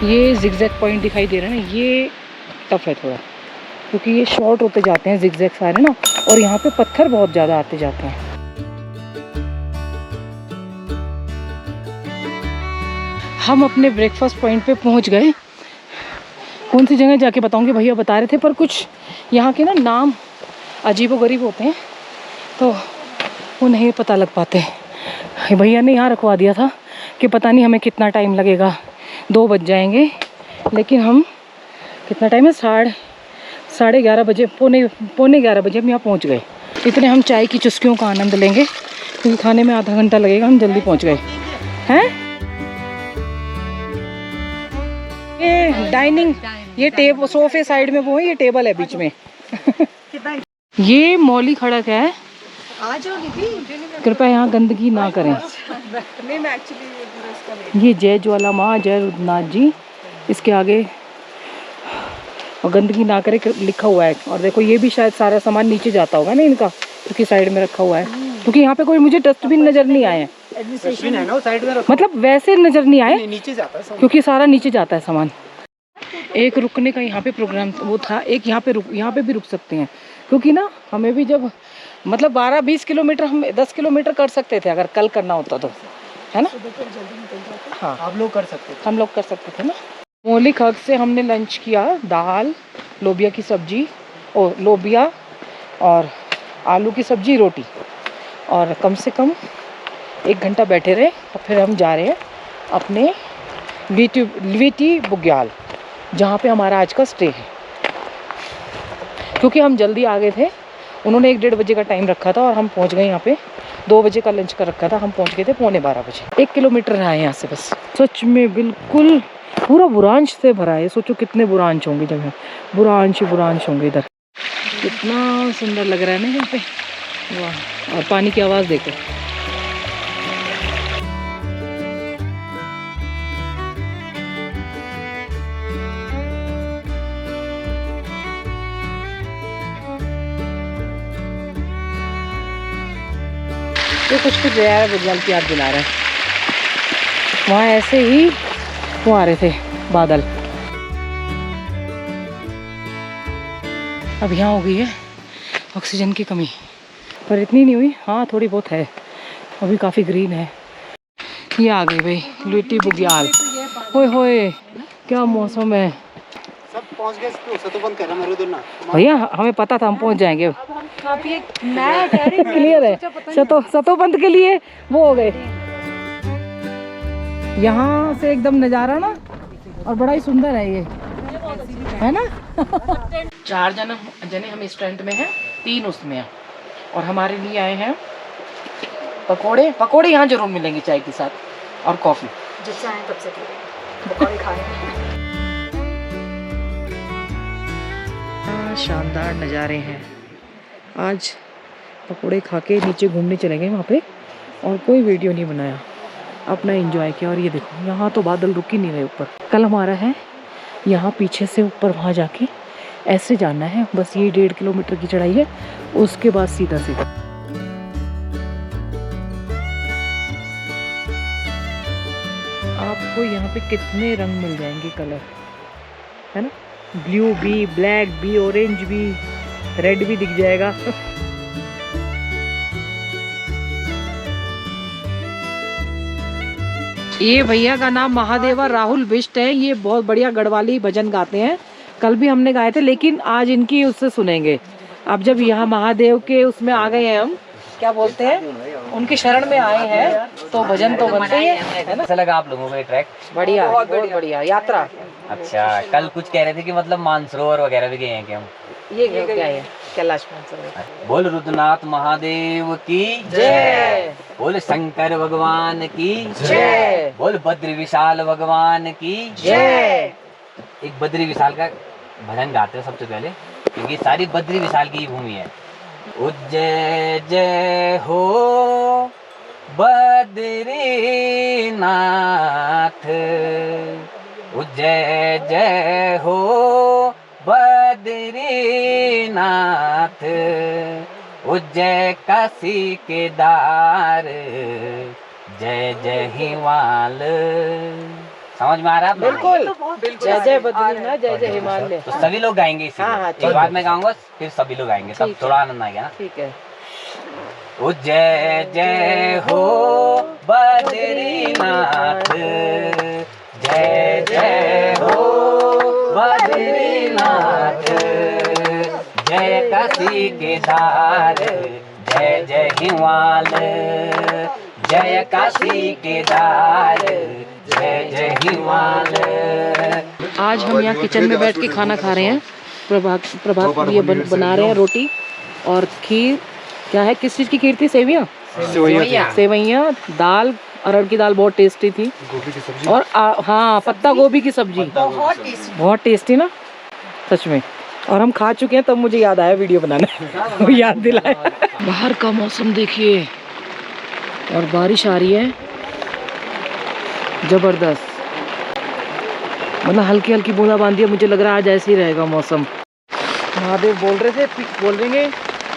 ये जिगजैग पॉइंट दिखाई दे रहा है ना, ये टफ है थोड़ा, क्योंकि ये शॉर्ट होते जाते हैं जिगजैग सारे ना, और यहाँ पे पत्थर बहुत ज़्यादा आते जाते हैं। हम अपने ब्रेकफास्ट पॉइंट पे पहुँच गए। कौन सी जगह जाके बताऊंगी, भैया बता रहे थे, पर कुछ यहाँ के ना नाम अजीबोगरीब होते हैं तो वो नहीं पता लग पाते। भैया ने यहाँ रखवा दिया था कि पता नहीं हमें कितना टाइम लगेगा, 2 बज जाएंगे, लेकिन हम कितना टाइम है, साढ़े 11 बजे, पौने 11 बजे हम यहाँ पहुँच गए। इतने हम चाय की चुस्कियों का आनंद लेंगे क्योंकि खाने में आधा घंटा लगेगा, हम जल्दी पहुँच गए हैं। ये डाइनिंग, ये टेबल, सोफे साइड में वो है, ये टेबल है बीच में। ये मौली खड़क है, कृपया यहाँ गंदगी ना करें। ये जय ज्वाला माँ, जय रुद्रनाथ जी, इसके आगे और गंदगी ना करे लिखा हुआ है। और देखो ये भी शायद सारा सामान नीचे जाता होगा ना इनका, क्योंकि साइड में रखा हुआ है, क्योंकि यहाँ पे कोई मुझे डस्टबिन नजर नहीं आए, डस्टबिन है ना साइड में, मतलब वैसे नजर नहीं आए, नीचे जाता है क्योंकि सारा नीचे जाता है सामान। एक रुकने का यहाँ पे प्रोग्राम वो था, एक यहाँ पे भी रुक सकते हैं, क्योंकि ना हमें भी जब मतलब 12-20 किलोमीटर, हम 10 किलोमीटर कर सकते थे अगर कल करना होता तो, है ना। हाँ आप लोग कर सकते थे, हम लोग कर सकते थे ना। मौली खग से हमने लंच किया, दाल, लोबिया की सब्जी, लोबिया और आलू की सब्जी, रोटी, और कम से कम 1 घंटा बैठे रहे। और फिर हम जा रहे हैं अपने वीटी बुग्याल, जहाँ पे हमारा आज का स्टे है, क्योंकि हम जल्दी आ गए थे। उन्होंने 1-1:30 बजे का टाइम रखा था और हम पहुँच गए यहाँ पे, 2 बजे का लंच का रखा था, हम पहुँच गए थे 12:15 बजे। 1 किलोमीटर रहा है यहाँ से बस। सच में बिल्कुल पूरा बुरांश से भरा है, सोचो कितने बुरांश होंगे, जगह बुरांश होंगे इधर। कितना सुंदर लग रहा है ना यहाँ पे, वाह। और पानी की आवाज़ देखो। ये कुछ जया बुग्याल की याद दिला रहा है। वहाँ ऐसे ही वो आ रहे थे बादल। अब यहाँ हो गई है ऑक्सीजन की कमी, पर इतनी नहीं हुई, हाँ थोड़ी बहुत है, अभी काफ़ी ग्रीन है। ये आ गई भाई वीटी बुग्याल, होए होए क्या मौसम है। सब पहुंच गए, तो बंद कर रहा मेरे उधर ना भैया, हमें पता था हम पहुंच जाएंगे, मैं क्लियर है। सतोबंद के लिए वो हो गए। यहाँ से एकदम नज़ारा ना, और बड़ा ही सुंदर है ये, है ना। 4 जने हम इस टेंट में हैं, 3 उसमें हैं, और हमारे लिए आए हैं पकोड़े यहाँ जरूर मिलेंगे चाय के साथ, और कॉफ़ी। जिससे आए तब से पकौड़े खाने। शानदार नज़ारे हैं। आज पकोड़े खा के नीचे घूमने चले गए वहाँ पे, और कोई वीडियो नहीं बनाया, अपना एंजॉय किया। और ये देखो यहाँ तो बादल रुक ही नहीं रहे ऊपर। कल हमारा है यहाँ पीछे से ऊपर वहाँ जाके ऐसे जाना है, बस ये 1.5 किलोमीटर की चढ़ाई है, उसके बाद सीधा सीधा। आपको यहाँ पे कितने रंग मिल जाएंगे, कलर, है ना, ब्लू भी, ब्लैक भी, ऑरेंज भी, रेड भी दिख जाएगा। ये भैया का नाम महादेवा राहुल बिष्ट है, ये बहुत बढ़िया गढ़वाली भजन गाते हैं। कल भी हमने गाए थे, लेकिन आज इनकी उससे सुनेंगे। अब जब यहाँ महादेव के उसमें आ गए हैं, हम क्या बोलते हैं, उनकी शरण में आए हैं, तो भजन तो बनते ही है ना। कैसा लगा आप लोगों को ये ट्रैक? बढ़िया, बहुत बढ़िया यात्रा। अच्छा, कल कुछ कह रहे थे कि मतलब मानसरोवर वगैरह भी गए हैं क्या हम? ये क्या है, कैलाश मानसरोवर। बोल रुद्रनाथ महादेव की जय, बोल शंकर भगवान की जय, बोल बद्री विशाल भगवान की जय। एक बद्री विशाल का भजन गाते हैं सबसे पहले, क्योंकि सारी बद्री विशाल की भूमि है। उज्जय जय हो बद्रीनाथ, उज्जय जय हो बद्रीनाथ, उज्जय काशी केदार, जय जय हिमाल। समझ में आ रहा है? बिल्कुल, जय जय बद्रीनाथ, जय जय हिमालय। तो सभी लोग गाएंगे इसी हाँ, एक बार मैं गाऊंगा, फिर सभी लोग गाएंगे, तब थोड़ा आनंद आएगा ना। ठीक है। जय जय हो बद्रीनाथ, जय जय हो बद्रीनाथ, काशी केदार, जय जय हिमाल, जय काशी केदार, जय जय हिमाल। आज हम यहाँ किचन में बैठ के खाना खा रहे हैं। प्रभात ये बना रहे हैं रोटी और खीर। क्या है, किस चीज़ की खीर थी? सेवइयाँ, सेवइयाँ, दाल, अरहर की दाल बहुत टेस्टी थी, गोभी की सब्जी और हाँ, पत्ता गोभी की सब्जी बहुत टेस्टी ना, सच में। और हम खा चुके हैं, तब मुझे याद आया वीडियो बनाना। वो याद दिलाया। बाहर का मौसम देखिए, और बारिश आ रही है जबरदस्त, मतलब हल्की हल्की बूंदाबांदी है। मुझे लग रहा है आज ऐसे ही रहेगा मौसम। महादेव बोल रहे थे, बोलेंगे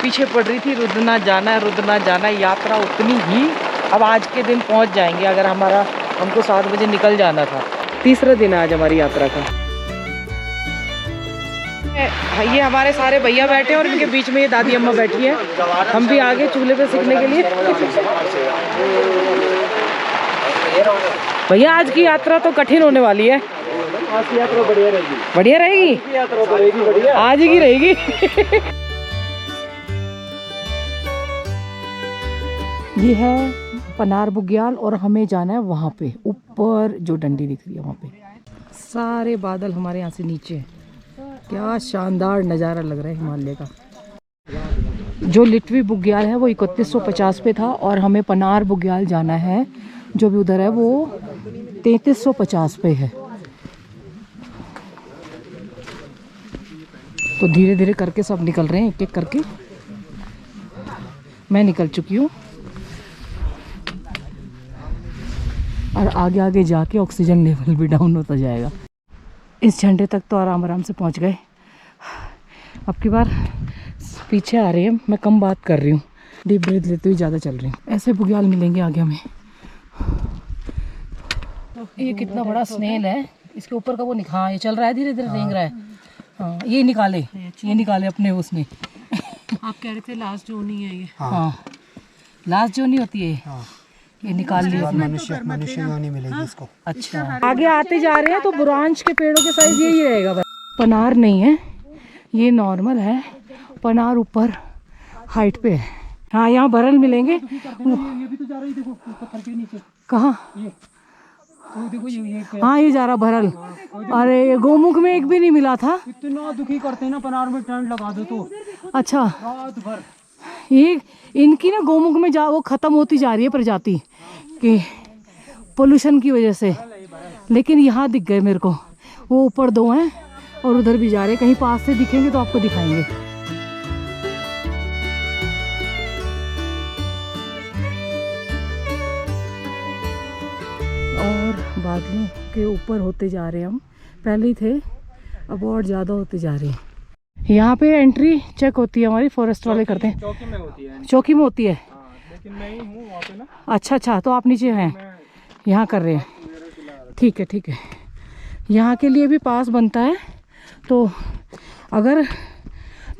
पीछे पड़ रही थी रुद्रनाथ जाना है, रुद्रनाथ जाना है। यात्रा उतनी ही, अब आज के दिन पहुंच जाएंगे। अगर हमको 7 बजे निकल जाना था। तीसरा दिन है आज हमारी यात्रा का। ये हमारे सारे भैया बैठे हैं और इनके बीच में ये दादी अम्मा बैठी है। हम भी आगे चूल्हे पे सीखने के लिए। भैया आज की यात्रा तो कठिन होने वाली है। आज की यात्रा बढ़िया रहेगी। बढ़िया रहेगी, यात्रा तो रहेगी बढ़िया, आज की रहेगी। ये है पनार बुग्याल और हमें जाना है वहाँ पे ऊपर, जो डंडी दिख रही है वहाँ पे। सारे बादल हमारे यहाँ से नीचे। क्या शानदार नज़ारा लग रहा है हिमालय का। जो लिटवी बुग्याल है वो 3150 पे था और हमें पनार बुग्याल जाना है जो भी उधर है वो 3350 पे है। तो धीरे धीरे करके सब निकल रहे हैं, एक एक करके। मैं निकल चुकी हूँ और आगे आगे जाके ऑक्सीजन लेवल भी डाउन होता जाएगा। इस झंडे तक तो आराम आराम से पहुँच गए। अब की बार पीछे आ रही है, मैं कम बात कर रही हूँ, डीप ब्रीथ लेते हुए ज़्यादा चल रही हूँ। ऐसे बुग्याल मिलेंगे आगे हमें। ये कितना बड़ा स्नेल है, इसके ऊपर का वो हाँ ये चल रहा है, धीरे धीरे रेंग रहा है। हाँ ये निकाले अपने उसने। आप कह रहे थे लास्ट जोनी है ये। हाँ लास्ट जोनी होती है। ये निकाल लिया, मनुष्य योनि मिलेगी इसको। अच्छा आगे आते जा रहे हैं तो बुरांश के पेड़ों के साइज यही रहेगा। पनार नहीं है, ये नॉर्मल है। पनार ऊपर हाइट पे है। हाँ यहाँ बरल मिलेंगे। ये भी तो जा रही, देखो पत्थर के नीचे। कहाँ? देखो ये हाँ ये जा रहा बरल। अरे गोमुख में एक भी नहीं मिला था। इतना दुखी करते हैं ना, पनार में टेंट लगा दो तो अच्छा रात भर। ये इनकी ना गोमुख में वो खत्म होती जा रही है प्रजाति कि पोल्यूशन की वजह से। लेकिन यहाँ दिख गए मेरे को, वो ऊपर 2 हैं और उधर भी जा रहे हैं। कहीं पास से दिखेंगे तो आपको दिखाएंगे। और बादलों के ऊपर होते जा रहे हैं हम, पहले ही थे अब और ज़्यादा होते जा रहे हैं। यहाँ पे एंट्री चेक होती है हमारी, फॉरेस्ट वाले करते हैं। चौकी में होती है। चौकी में होती है। लेकिन मैं ही हूँ वहाँ पे ना। अच्छा तो आप नीचे हैं, यहाँ कर रहे हैं। ठीक है। यहाँ के लिए भी पास बनता है। तो अगर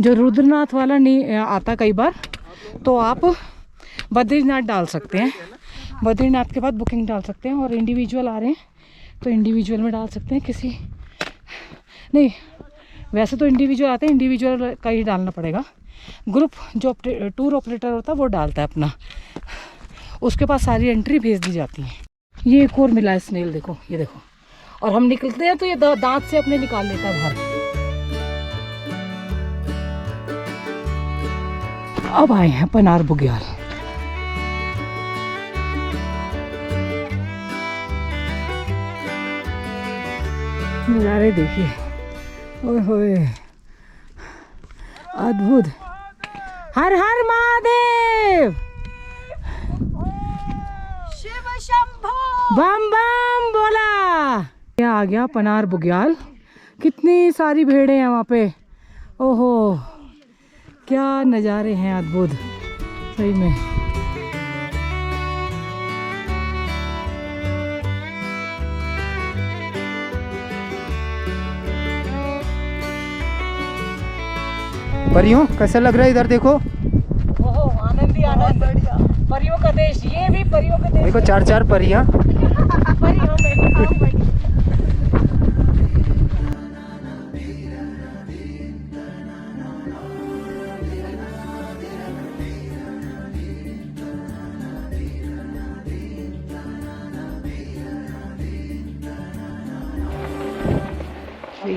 जो रुद्रनाथ वाला नहीं आता कई बार, तो आप बद्रीनाथ डाल सकते हैं। बद्रीनाथ के बाद बुकिंग डाल सकते हैं। और इंडिविजुअल आ रहे हैं तो इंडिविजुअल में डाल सकते हैं। किसी नहीं, वैसे तो इंडिविजुअल आते हैं, इंडिविजुअल का ही डालना पड़ेगा। ग्रुप जो टूर ऑपरेटर होता है वो डालता है अपना, उसके पास सारी एंट्री भेज दी जाती है। ये एक और मिला है स्नेल, देखो ये देखो। और हम निकलते हैं तो ये दांत से अपने निकाल लेता है बाहर। अब आए हैं पनार बुग्याल। नज़ारे देखिए, ओए होए अद्भुत। हर हर महादेव, शिव शंभो, बम बम बोला। क्या आ गया पनार बुग्याल। कितनी सारी भेड़ें हैं वहाँ पे। ओहो क्या नज़ारे हैं अद्भुत सही में। परियों कैसा लग रहा है इधर देखो। ओहो आनंद ही आनंद, परियों का देश, ये भी परियों का देश। देखो 4 परियां। परी हमें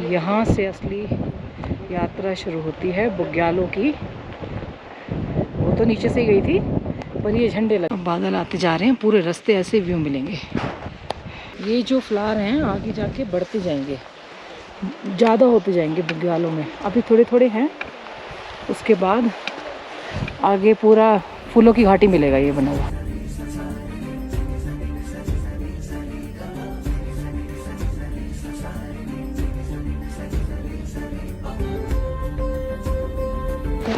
यहाँ से असली यात्रा शुरू होती है बुग्यालों की। वो तो नीचे से ही गई थी, पर ये झंडे लगे। बादल आते जा रहे हैं, पूरे रास्ते ऐसे व्यू मिलेंगे। ये जो फ्लावर हैं आगे जाके बढ़ते जाएंगे, ज़्यादा होते जाएंगे बुग्यालों में। अभी थोड़े थोड़े हैं, उसके बाद आगे पूरा फूलों की घाटी मिलेगा ये बना हुआ।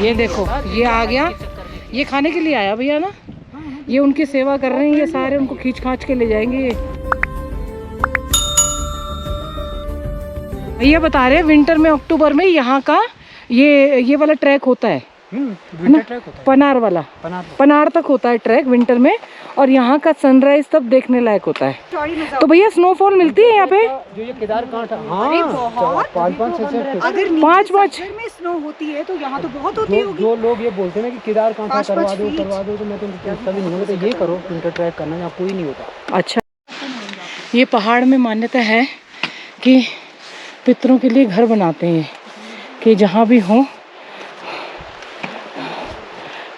ये देखो, ये आ गया, ये खाने के लिए आया भैया ना। ये उनकी सेवा कर रहे हैं, ये सारे उनको खींच खांच के ले जाएंगे। ये भैया बता रहे हैं विंटर में, अक्टूबर में यहाँ का ये वाला ट्रैक होता है, विंटर ट्रैक होता है, पनार वाला, पनार तक होता है ट्रैक विंटर में। और यहाँ का सनराइज तब देखने लायक होता है। तो भैया स्नोफॉल मिलती है यहाँ पे? जो ये केदारकांठ, हाँ, 5-5 अगर 5-5 में स्नो होती है तो यहाँ तो बहुत होती होगी। जो लोग ये बोलते हैं ना कि केदारकांठ करवा दो तो मैं तो पूछता भी नहीं हूँ, तो ये करो, विंटर ट्रैक करना, यहाँ कोई नहीं होता। अच्छा, ये पहाड़ में मान्यता है कि पितरों के लिए घर बनाते हैं, कि जहाँ भी हो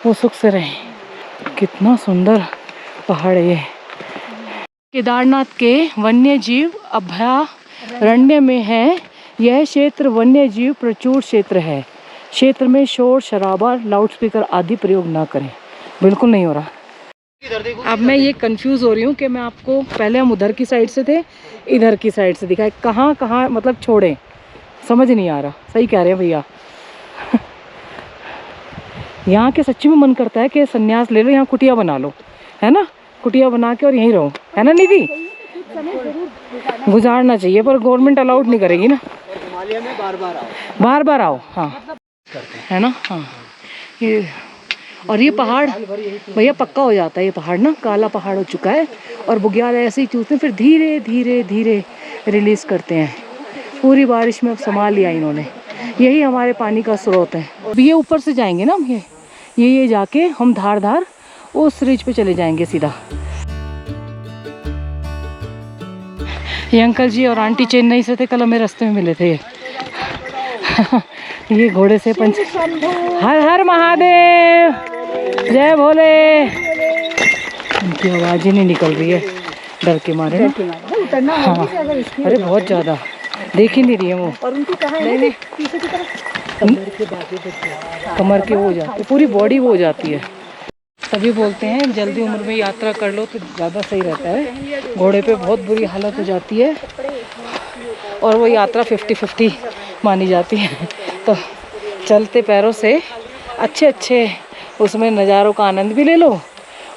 वो सुख से रहें। कितना सुंदर पहाड़ है ये। केदारनाथ के वन्य जीव अभयारण्य में है। यह क्षेत्र वन्य जीव प्रचुर क्षेत्र है। क्षेत्र में शोर शराबा, लाउडस्पीकर आदि प्रयोग ना करें। बिल्कुल नहीं हो रहा। अब मैं ये कंफ्यूज हो रही हूँ कि मैं आपको, पहले हम उधर की साइड से थे, इधर की साइड से दिखाए, कहाँ कहाँ मतलब छोड़े, समझ नहीं आ रहा। सही कह रहे हैं भैया। यहाँ के सच्ची में मन करता है कि संन्यास ले लो, यहाँ कुटिया बना लो, है ना, कुटिया बना के और यहीं रहो, है ना निधि? गुजारना चाहिए, पर गवर्नमेंट अलाउड नहीं करेगी ना। हिमालय में बार बार आओ, हाँ, है ना। हाँ, ये और ये पहाड़ भैया पक्का हो जाता है। ये पहाड़ ना काला पहाड़ हो चुका है, और बुग्याल ऐसे ही चूसते हैं, फिर धीरे धीरे धीरे रिलीज करते हैं। पूरी बारिश में अब संभाल लिया इन्होंने। यही हमारे पानी का स्रोत है। अब ये ऊपर से जाएंगे ना हम, ये जाके हम धार धार उस रिज पे चले जाएंगे सीधा। ये अंकल जी और आंटी चेन्नई से थे, कल हमें रास्ते में मिले थे। ये घोड़े से पंच, हर हर महादेव, जय भोले। उनकी आवाज ही नहीं निकल रही है, डर के मारे ना। हाँ, अरे बहुत ज़्यादा देख ही नहीं रही है वो। और उनको कहा है नहीं, पीछे की तरफ कमर के वो हो जाती, पूरी बॉडी वो हो जाती है। तभी बोलते हैं जल्दी उम्र में यात्रा कर लो तो ज़्यादा सही रहता है। घोड़े पे बहुत बुरी हालत हो जाती है, और वो यात्रा 50-50 मानी जाती है। तो चलते पैरों से अच्छे अच्छे उसमें नज़ारों का आनंद भी ले लो,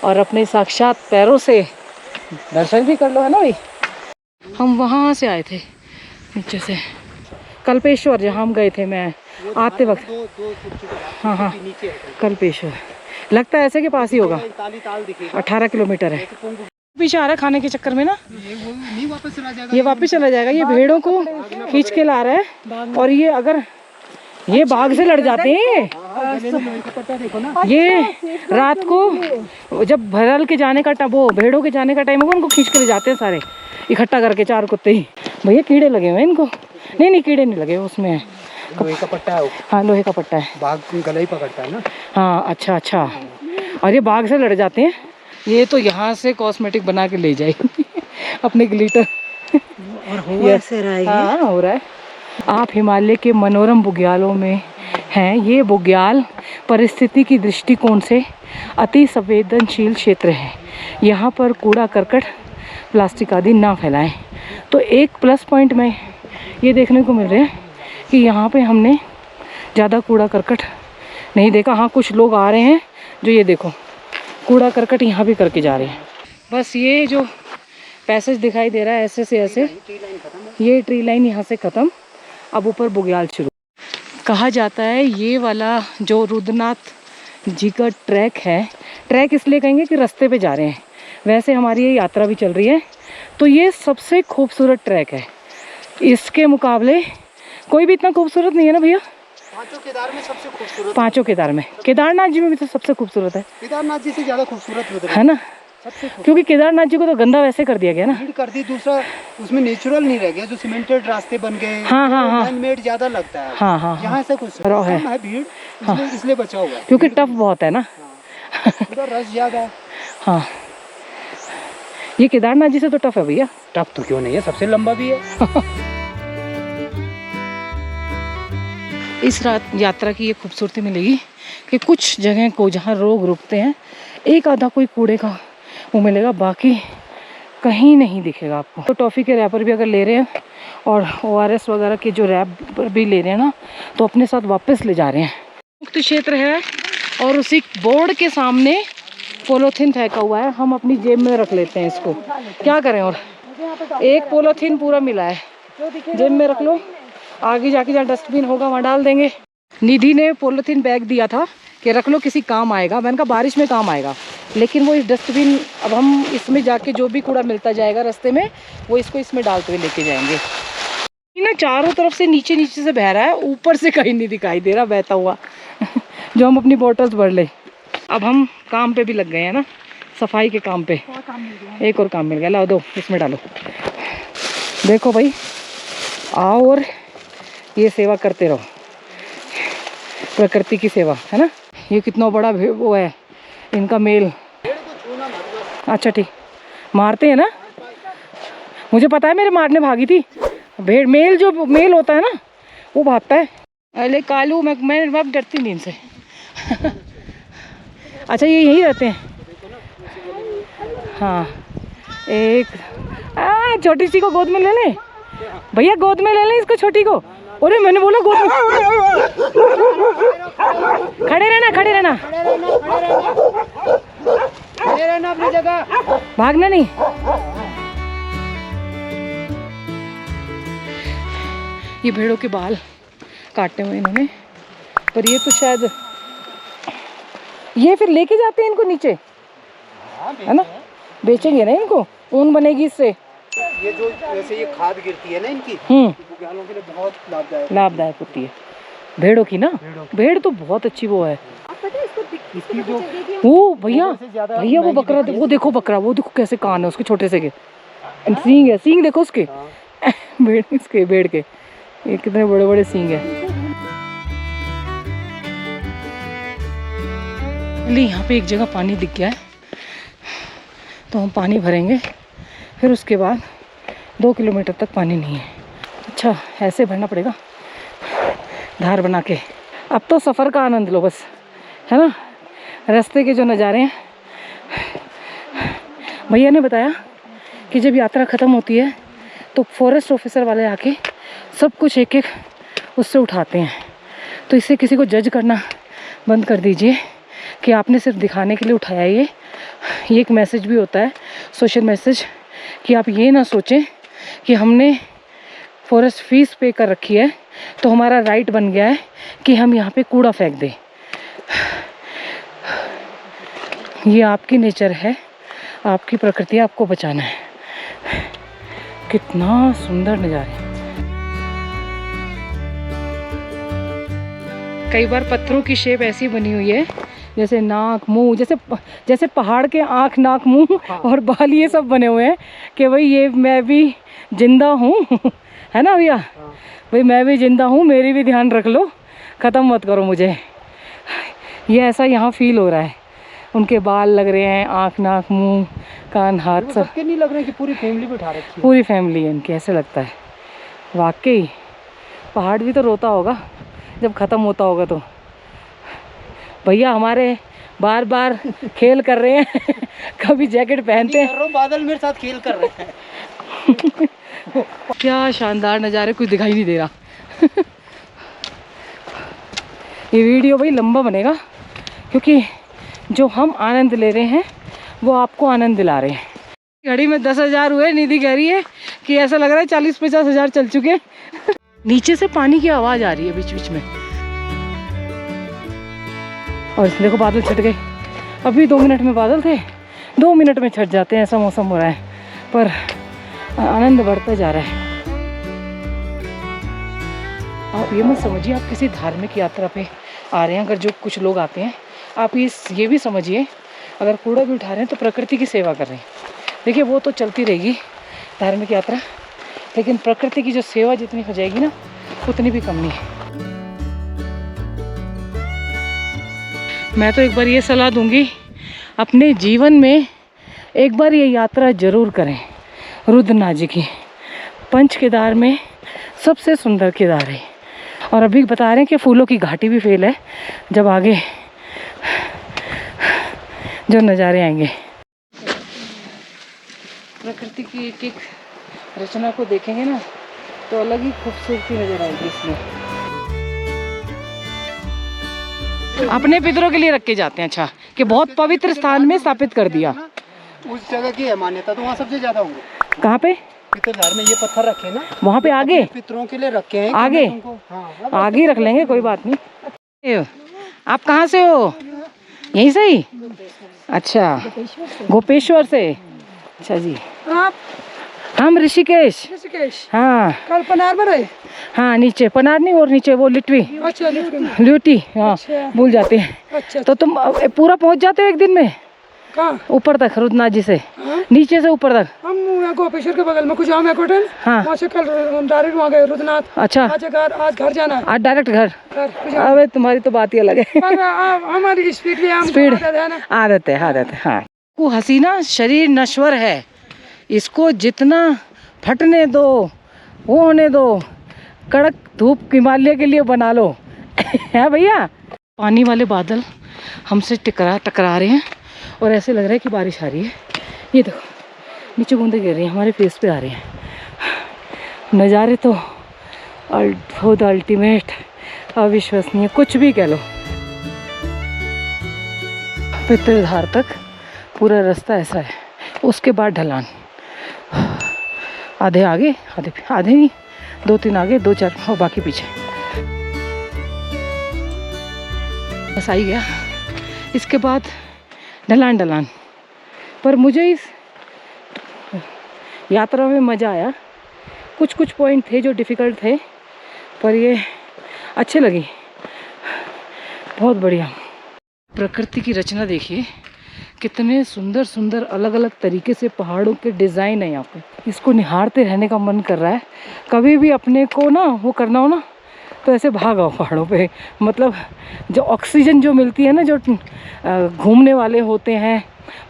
और अपने साक्षात पैरों से दर्शन भी कर लो, है ना भाई। हम वहाँ से आए थे नीचे से, कल्पेश्वर, जहाँ हम गए थे मैं आते वक्त। हाँ हाँ, कल्पेश्वर लगता है ऐसे के पास ही होगा। 18 किलोमीटर है। पीछे आ रहा है खाने के चक्कर में ना, ये वापस चला जाएगा। ये भेड़ों को खींच के ला रहा है, और ये अगर ये बाघ से लड़ जाते हैं। ये रात को जब भरल के जाने का वो भेड़ों के जाने का टाइम होगा, उनको खींच के ले जाते हैं सारे इकट्ठा करके, 4 कुत्ते ही। भैया कीड़े लगे हुए हैं इनको। नहीं कीड़े नहीं लगे, उसमें है लोहे का पट्टा है। हाँ, लोहे का पट्टा है। बाघ गला ही पकड़ता है ना। हाँ, अच्छा। और ये बाघ से लड़ जाते हैं। ये तो यहाँ से कॉस्मेटिक बना के ले जाएगी अपने ग्लिटर। और हाँ, हो रहा है। आप हिमालय के मनोरम बुग्यालों में हैं। ये बुग्याल परिस्थिति की दृष्टिकोण से अति संवेदनशील क्षेत्र है। यहाँ पर कूड़ा करकट, प्लास्टिक आदि ना फैलाएं। तो एक प्लस पॉइंट में ये देखने को मिल रहा है कि यहाँ पे हमने ज़्यादा कूड़ा करकट नहीं देखा। हाँ, कुछ लोग आ रहे हैं जो ये देखो कूड़ा करकट यहाँ भी करके जा रहे हैं। बस ये जो पैसेज दिखाई दे रहा है ऐसे से ऐसे, ये ट्री लाइन यहाँ से ख़त्म, अब ऊपर बुग्याल शुरू। कहा जाता है ये वाला जो रुद्रनाथ जी का ट्रैक है, ट्रैक इसलिए कहेंगे कि रास्ते पे जा रहे हैं, वैसे हमारी ये यात्रा भी चल रही है, तो ये सबसे खूबसूरत ट्रैक है। इसके मुकाबले कोई भी इतना खूबसूरत नहीं है ना भैया। 5 केदार में सबसे खूबसूरत, 5 केदार में, केदारनाथ जी में भी तो सबसे खूबसूरत है। केदारनाथ जी से ज़्यादा खूबसूरत है ना। सबसे खूबसूरत। क्योंकि केदारनाथ जी को तो गंदा वैसे कर दिया गया ना। भीड़ कर दी, दूसरा उसमें नेचुरल नहीं रह गया, जो सीमेंटेड रास्ते बन गए। हाँ, हाँ, हाँ। मैन-मेड ज्यादा लगता है। हाँ, हाँ, यहाँ से कुछ रॉ है। कम है भीड़, इसलिए बचा हुआ है। क्योंकि टफ बहुत है ना। पूरा रश ज्यादा है। हाँ, ये केदारनाथ जी से तो टफ है भैया। टफ तो क्यों नहीं है, सबसे लंबा भी है। इस रात यात्रा की ये खूबसूरती मिलेगी कि कुछ जगह को जहाँ लोग रुकते हैं एक आधा कोई कूड़े का वो मिलेगा, बाकी कहीं नहीं दिखेगा आपको। तो टॉफ़ी के रैपर भी अगर ले रहे हैं और ORS वगैरह के जो रैपर भी ले रहे हैं ना, तो अपने साथ वापस ले जा रहे हैं। मुक्त क्षेत्र है और उसी बोर्ड के सामने पॉलीथीन फेंका हुआ है, हम अपनी जेब में रख लेते हैं इसको, क्या करें। और एक पॉलीथीन पूरा मिला है, जेब में रख लो, आगे जाके जहाँ डस्टबिन होगा वहाँ डाल देंगे। निधि ने पॉलीथीन बैग दिया था कि रख लो, किसी काम आएगा। मैंने कहा बारिश में काम आएगा, लेकिन वो इस डस्टबिन, अब हम इसमें जाके जो भी कूड़ा मिलता जाएगा रास्ते में वो इसको इसमें डालते हुए लेके जाएंगे। ये ना चारों तरफ से नीचे नीचे से बह रहा है, ऊपर से कहीं नहीं दिखाई दे रहा बहता हुआ जो हम अपनी बोटल्स भर ले। अब हम काम पे भी लग गए हैं ना, सफाई के काम पे। एक और काम मिल गया, लाओ दो इसमें डालो। देखो भाई, आओ और ये सेवा करते रहो, प्रकृति की सेवा है ना। ये कितना बड़ा वो है इनका मेल। अच्छा ठीक, मारते हैं ना, मुझे पता है, मेरे मारने भागी थी भेड़। मेल जो मेल होता है ना वो भागता है। अरे कालू, मैं डरती नहीं इनसे अच्छा ये यहीं रहते हैं। हाँ, एक छोटी सी को गोद में ले लें भैया, गोद में ले लें इसको, छोटी को। अरे मैंने बोला गोद में। खड़े रहना, खड़े रहना, खड़े रहना अपनी जगह, भागना नहीं। ये भेड़ों के बाल काटे हुए इन्होंने, पर ये तो शायद ये फिर लेके जाते हैं इनको नीचे, है ना, बेचेंगे ना इनको, ऊन बनेगी इससे। ये जो वैसे ये खाद गिरती है ना इनकी, बुग्यालों के लिए बहुत लाभदायक होती है भेड़ों की ना। भेड़ तो बहुत अच्छी वो है। इसकी जो वो भैया भैया वो बकरा, वो देखो बकरा, वो देखो कैसे कान है उसके छोटे से के, सींग है, सींग देखो उसके भेड़, इसके भेड़ के ये कितने बड़े बड़े सींग है। यहाँ पे एक जगह पानी दिख गया है, तो हम पानी भरेंगे, फिर उसके बाद 2 किलोमीटर तक पानी नहीं है। अच्छा, ऐसे भरना पड़ेगा धार बना के। अब तो सफ़र का आनंद लो बस, है ना, रास्ते के जो नज़ारे हैं। भैया ने बताया कि जब यात्रा ख़त्म होती है तो फॉरेस्ट ऑफिसर वाले आके सब कुछ एक एक उससे उठाते हैं, तो इससे किसी को जज करना बंद कर दीजिए कि आपने सिर्फ दिखाने के लिए उठाया। ये एक मैसेज भी होता है, सोशल मैसेज, कि आप ये ना सोचें कि हमने फॉरेस्ट फीस पे कर रखी है तो हमारा राइट बन गया है कि हम यहाँ पे कूड़ा फेंक दें। ये आपकी नेचर है, आपकी प्रकृति, आपको बचाना है। कितना सुंदर नज़ारा। कई बार पत्थरों की शेप ऐसी बनी हुई है जैसे नाक, मुंह, जैसे पहाड़ के आँख, नाक, मुंह और बाल ये सब बने हुए हैं कि भाई ये मैं भी जिंदा हूँ है ना भैया, भाई मैं भी जिंदा हूँ, मेरी भी ध्यान रख लो, ख़त्म मत करो मुझे। ये ऐसा यहाँ फील हो रहा है। उनके बाल लग रहे हैं, आँख, नाक, मुंह, कान, हाथ, सब सबके नहीं लग रहे कि पूरी फैमिली बिठा रखी है। पूरी फैमिली है इनकी, ऐसे लगता है। वाकई पहाड़ भी तो रोता होगा जब ख़त्म होता होगा। तो भैया हमारे बार बार खेल कर रहे हैं कभी जैकेट पहनते हैं, बादल मेरे साथ खेल कर रहे हैं क्या शानदार नज़ारे, कुछ दिखाई नहीं दे रहा ये वीडियो भाई लंबा बनेगा क्योंकि जो हम आनंद ले रहे हैं वो आपको आनंद दिला रहे हैं। घड़ी में 10,000 हुए, निधि कह रही है कि ऐसा लग रहा है 40-50 हज़ार चल चुके नीचे से पानी की आवाज़ आ रही है बीच बीच में। और देखो बादल छट गए, अभी 2 मिनट में बादल थे, 2 मिनट में छट जाते हैं, ऐसा मौसम हो रहा है। पर आनंद बढ़ता जा रहा है। आप ये मत समझिए आप किसी धार्मिक यात्रा पे आ रहे हैं। अगर जो कुछ लोग आते हैं, आप ये भी समझिए अगर कूड़ा भी उठा रहे हैं तो प्रकृति की सेवा कर रहे हैं। देखिए वो तो चलती रहेगी धार्मिक यात्रा, लेकिन प्रकृति की जो सेवा जितनी हो जाएगी ना उतनी भी कम नहीं है। मैं तो एक बार ये सलाह दूंगी, अपने जीवन में एक बार ये यात्रा जरूर करें। रुद्रनाथ जी की पंच केदार में सबसे सुंदर केदार है, और अभी बता रहे हैं कि फूलों की घाटी भी फेल है। जब आगे जो नज़ारे आएंगे, प्रकृति की एक एक रचना को देखेंगे ना तो अलग ही खूबसूरती नजर आएगी इसमें। अपने पितरों के लिए रख के जाते हैं, अच्छा कि बहुत पवित्र स्थान में स्थापित कर दिया। उस जगह की है मान्यता, तो वहाँ सबसे ज्यादा होंगे। कहाँ पे? पितरधार में ये पत्थर रखे ना, वहाँ पे आगे पितरों के लिए रखे हैं। आगे हाँ, आगे ही रख लेंगे, कोई बात नहीं। आप कहाँ से हो? यहीं से ही? अच्छा, गोपेश्वर से। अच्छा जी। आप? हम ऋषिकेश। ऋषिकेश। हाँ कल पनार में रहे? हाँ, नीचे पनार नहीं, और नीचे वो लिटवी। अच्छा, ल्यूटी, हाँ अच्छा। भूल जाते हैं। अच्छा, तो तुम पूरा पहुँच जाते हो एक दिन में? कहाँ? ऊपर तक रुद्रनाथ जी से? हाँ? नीचे से ऊपर तक? हम यहाँ गोपेश्वर के बगल में कुछ आम है होटल, हाँ। वहाँ से कल डायरेक्ट वहाँ गए रुद्रनाथ। अच्छा, आज घर जाना है। आज डायरेक्ट घर? कुछ अबे तुम्हारी तो बात ही अलग है। हमारी स्पीड भी स्पीड है ना। आदत है, आदत है। हाँ, वो हसीना शरीर नश्वर है, इसको जितना फटने दो वो होने दो, कड़क धूप हिमालय के लिए बना लो। है भैया। पानी वाले बादल हमसे टकरा रहे हैं और ऐसे लग रहा है कि बारिश आ रही है। ये देखो नीचे बूंदे गिर रही हैं, हमारे फेस पे आ रही हैं। नज़ारे तो बहुत अल्टीमेट, अविश्वसनीय, कुछ भी कह लो। पितरधार तक पूरा रास्ता ऐसा है, उसके बाद ढलान, आधे आगे आधे नहीं, 2-3 आगे 2-4 और बाकी पीछे। बस आ ही गया, इसके बाद ढलान। पर मुझे इस यात्रा में मज़ा आया। कुछ पॉइंट थे जो डिफ़िकल्ट थे, पर ये अच्छे लगी, बहुत बढ़िया। प्रकृति की रचना देखिए, कितने सुंदर अलग अलग तरीके से पहाड़ों के डिज़ाइन है यहाँ पे। इसको निहारते रहने का मन कर रहा है। कभी भी अपने को ना वो करना हो ना तो ऐसे भाग आओ पहाड़ों पे। मतलब जो ऑक्सीजन जो मिलती है ना, जो घूमने वाले होते हैं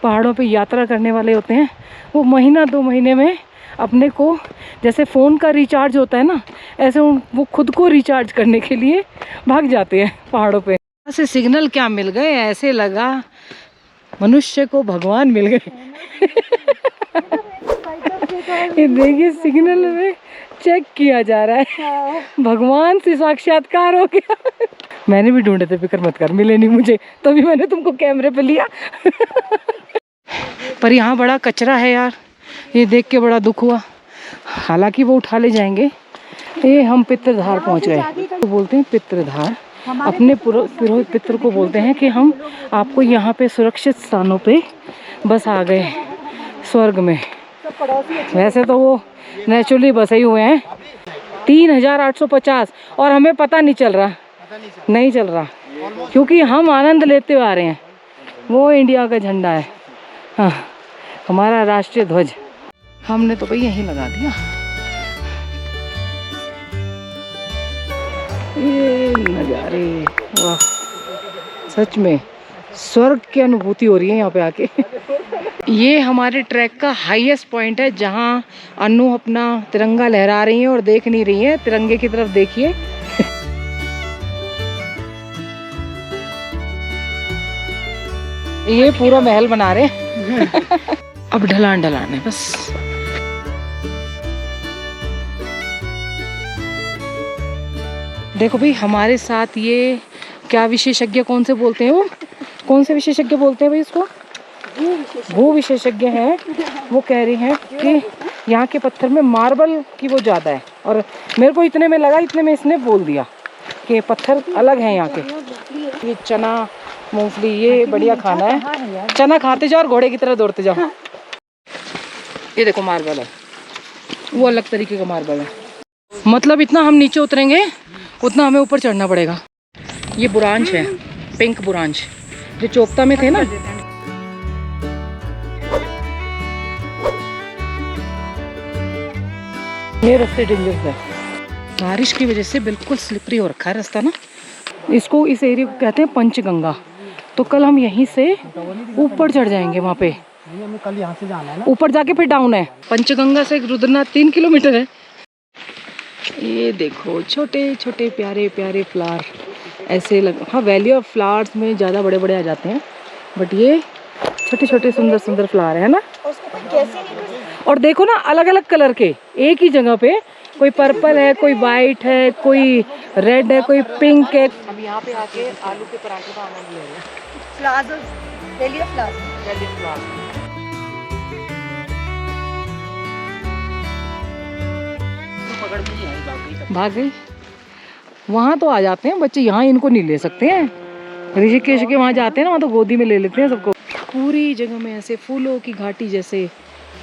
पहाड़ों पे, यात्रा करने वाले होते हैं, वो महीना 2 महीने में अपने को, जैसे फ़ोन का रिचार्ज होता है ना, ऐसे वो खुद को रिचार्ज करने के लिए भाग जाते हैं पहाड़ों पे। ऐसे सिग्नल क्या मिल गए, ऐसे लगा मनुष्य को भगवान मिल गए। ये देखिए सिग्नल में चेक किया जा रहा है, भगवान से साक्षात्कार हो गया। मैंने भी ढूंढे थे, फिक्र मत कर, मिले नहीं मुझे, तभी मैंने तुमको कैमरे पे लिया। पर यहाँ बड़ा कचरा है यार, ये देख के बड़ा दुख हुआ। हालांकि वो उठा ले जाएंगे। ये हम पितरधार पहुँच गए, तो बोलते हैं पितरधार, अपने पुरोहित पितर को बोलते हैं कि हम आपको यहाँ पे सुरक्षित स्थानों पे बस आ गए स्वर्ग में। वैसे तो वो नेचुरली बसे ही हुए हैं 3850, और हमें पता नहीं चल रहा, क्योंकि हम आनंद लेते हुए आ रहे हैं। वो इंडिया का झंडा है, हाँ, हमारा राष्ट्रीय ध्वज। हमने तो भाई यहीं लगा दिया। ये नज़ारे, वाह, सच में स्वर्ग की अनुभूति हो रही है यहाँ पे आके। ये हमारे ट्रैक का हाईएस्ट पॉइंट है, जहाँ अनु अपना तिरंगा लहरा रही हैं और देख नहीं रही हैं, तिरंगे की तरफ देखिए। ये पूरा महल बना रहे हैं। अब ढलान है बस। देखो भाई, हमारे साथ ये क्या विशेषज्ञ, कौन से बोलते हैं वो, कौन से विशेषज्ञ बोलते हैं भाई इसको, भू विशेषज्ञ हैं। वो कह रही हैं कि यहाँ के पत्थर में मार्बल की वो ज़्यादा है, और मेरे को इतने में लगा, इतने में इसने बोल दिया कि पत्थर अलग हैं यहाँ के। ये चना मूंगफली, ये बढ़िया खाना है, चना खाते जाओ और घोड़े की तरह दौड़ते जाओ। ये देखो मार्बल है, वो अलग तरीके का मार्बल है। मतलब इतना हम नीचे उतरेंगे उतना हमें ऊपर चढ़ना पड़ेगा। ये बुरांश है, पिंक बुरांश, जो चोपता में थे ना। ये रास्ते डेंजरस है, बारिश की वजह से बिल्कुल स्लिपरी हो रखा है रास्ता ना। इसको, इस एरिया को कहते हैं पंचगंगा। तो कल हम यहीं से ऊपर चढ़ जाएंगे, वहाँ पे हमें कल यहाँ से जाना है ना। ऊपर जाके फिर डाउन है। पंचगंगा से रुद्रनाथ 3 किलोमीटर है। ये देखो छोटे छोटे प्यारे प्यारे फ्लावर ऐसे लग, हाँ वैली ऑफ फ्लावर्स में ज़्यादा बड़े बड़े आ जाते हैं, बट ये छोटे छोटे सुंदर सुंदर फ्लावर है ना। और देखो ना अलग अलग कलर के एक ही जगह पे, कोई पर्पल है, कोई वाइट है, कोई रेड है, कोई पिंक है। हम यहाँ पे आके आलू के पराठे का आनंद ले रहे हैं। भाग गई। वहाँ तो आ जाते हैं बच्चे, यहाँ इनको नहीं ले सकते हैं। ऋषिकेश के वहाँ जाते हैं ना, वहाँ तो गोदी में ले लेते हैं सबको। पूरी जगह में ऐसे फूलों की घाटी जैसे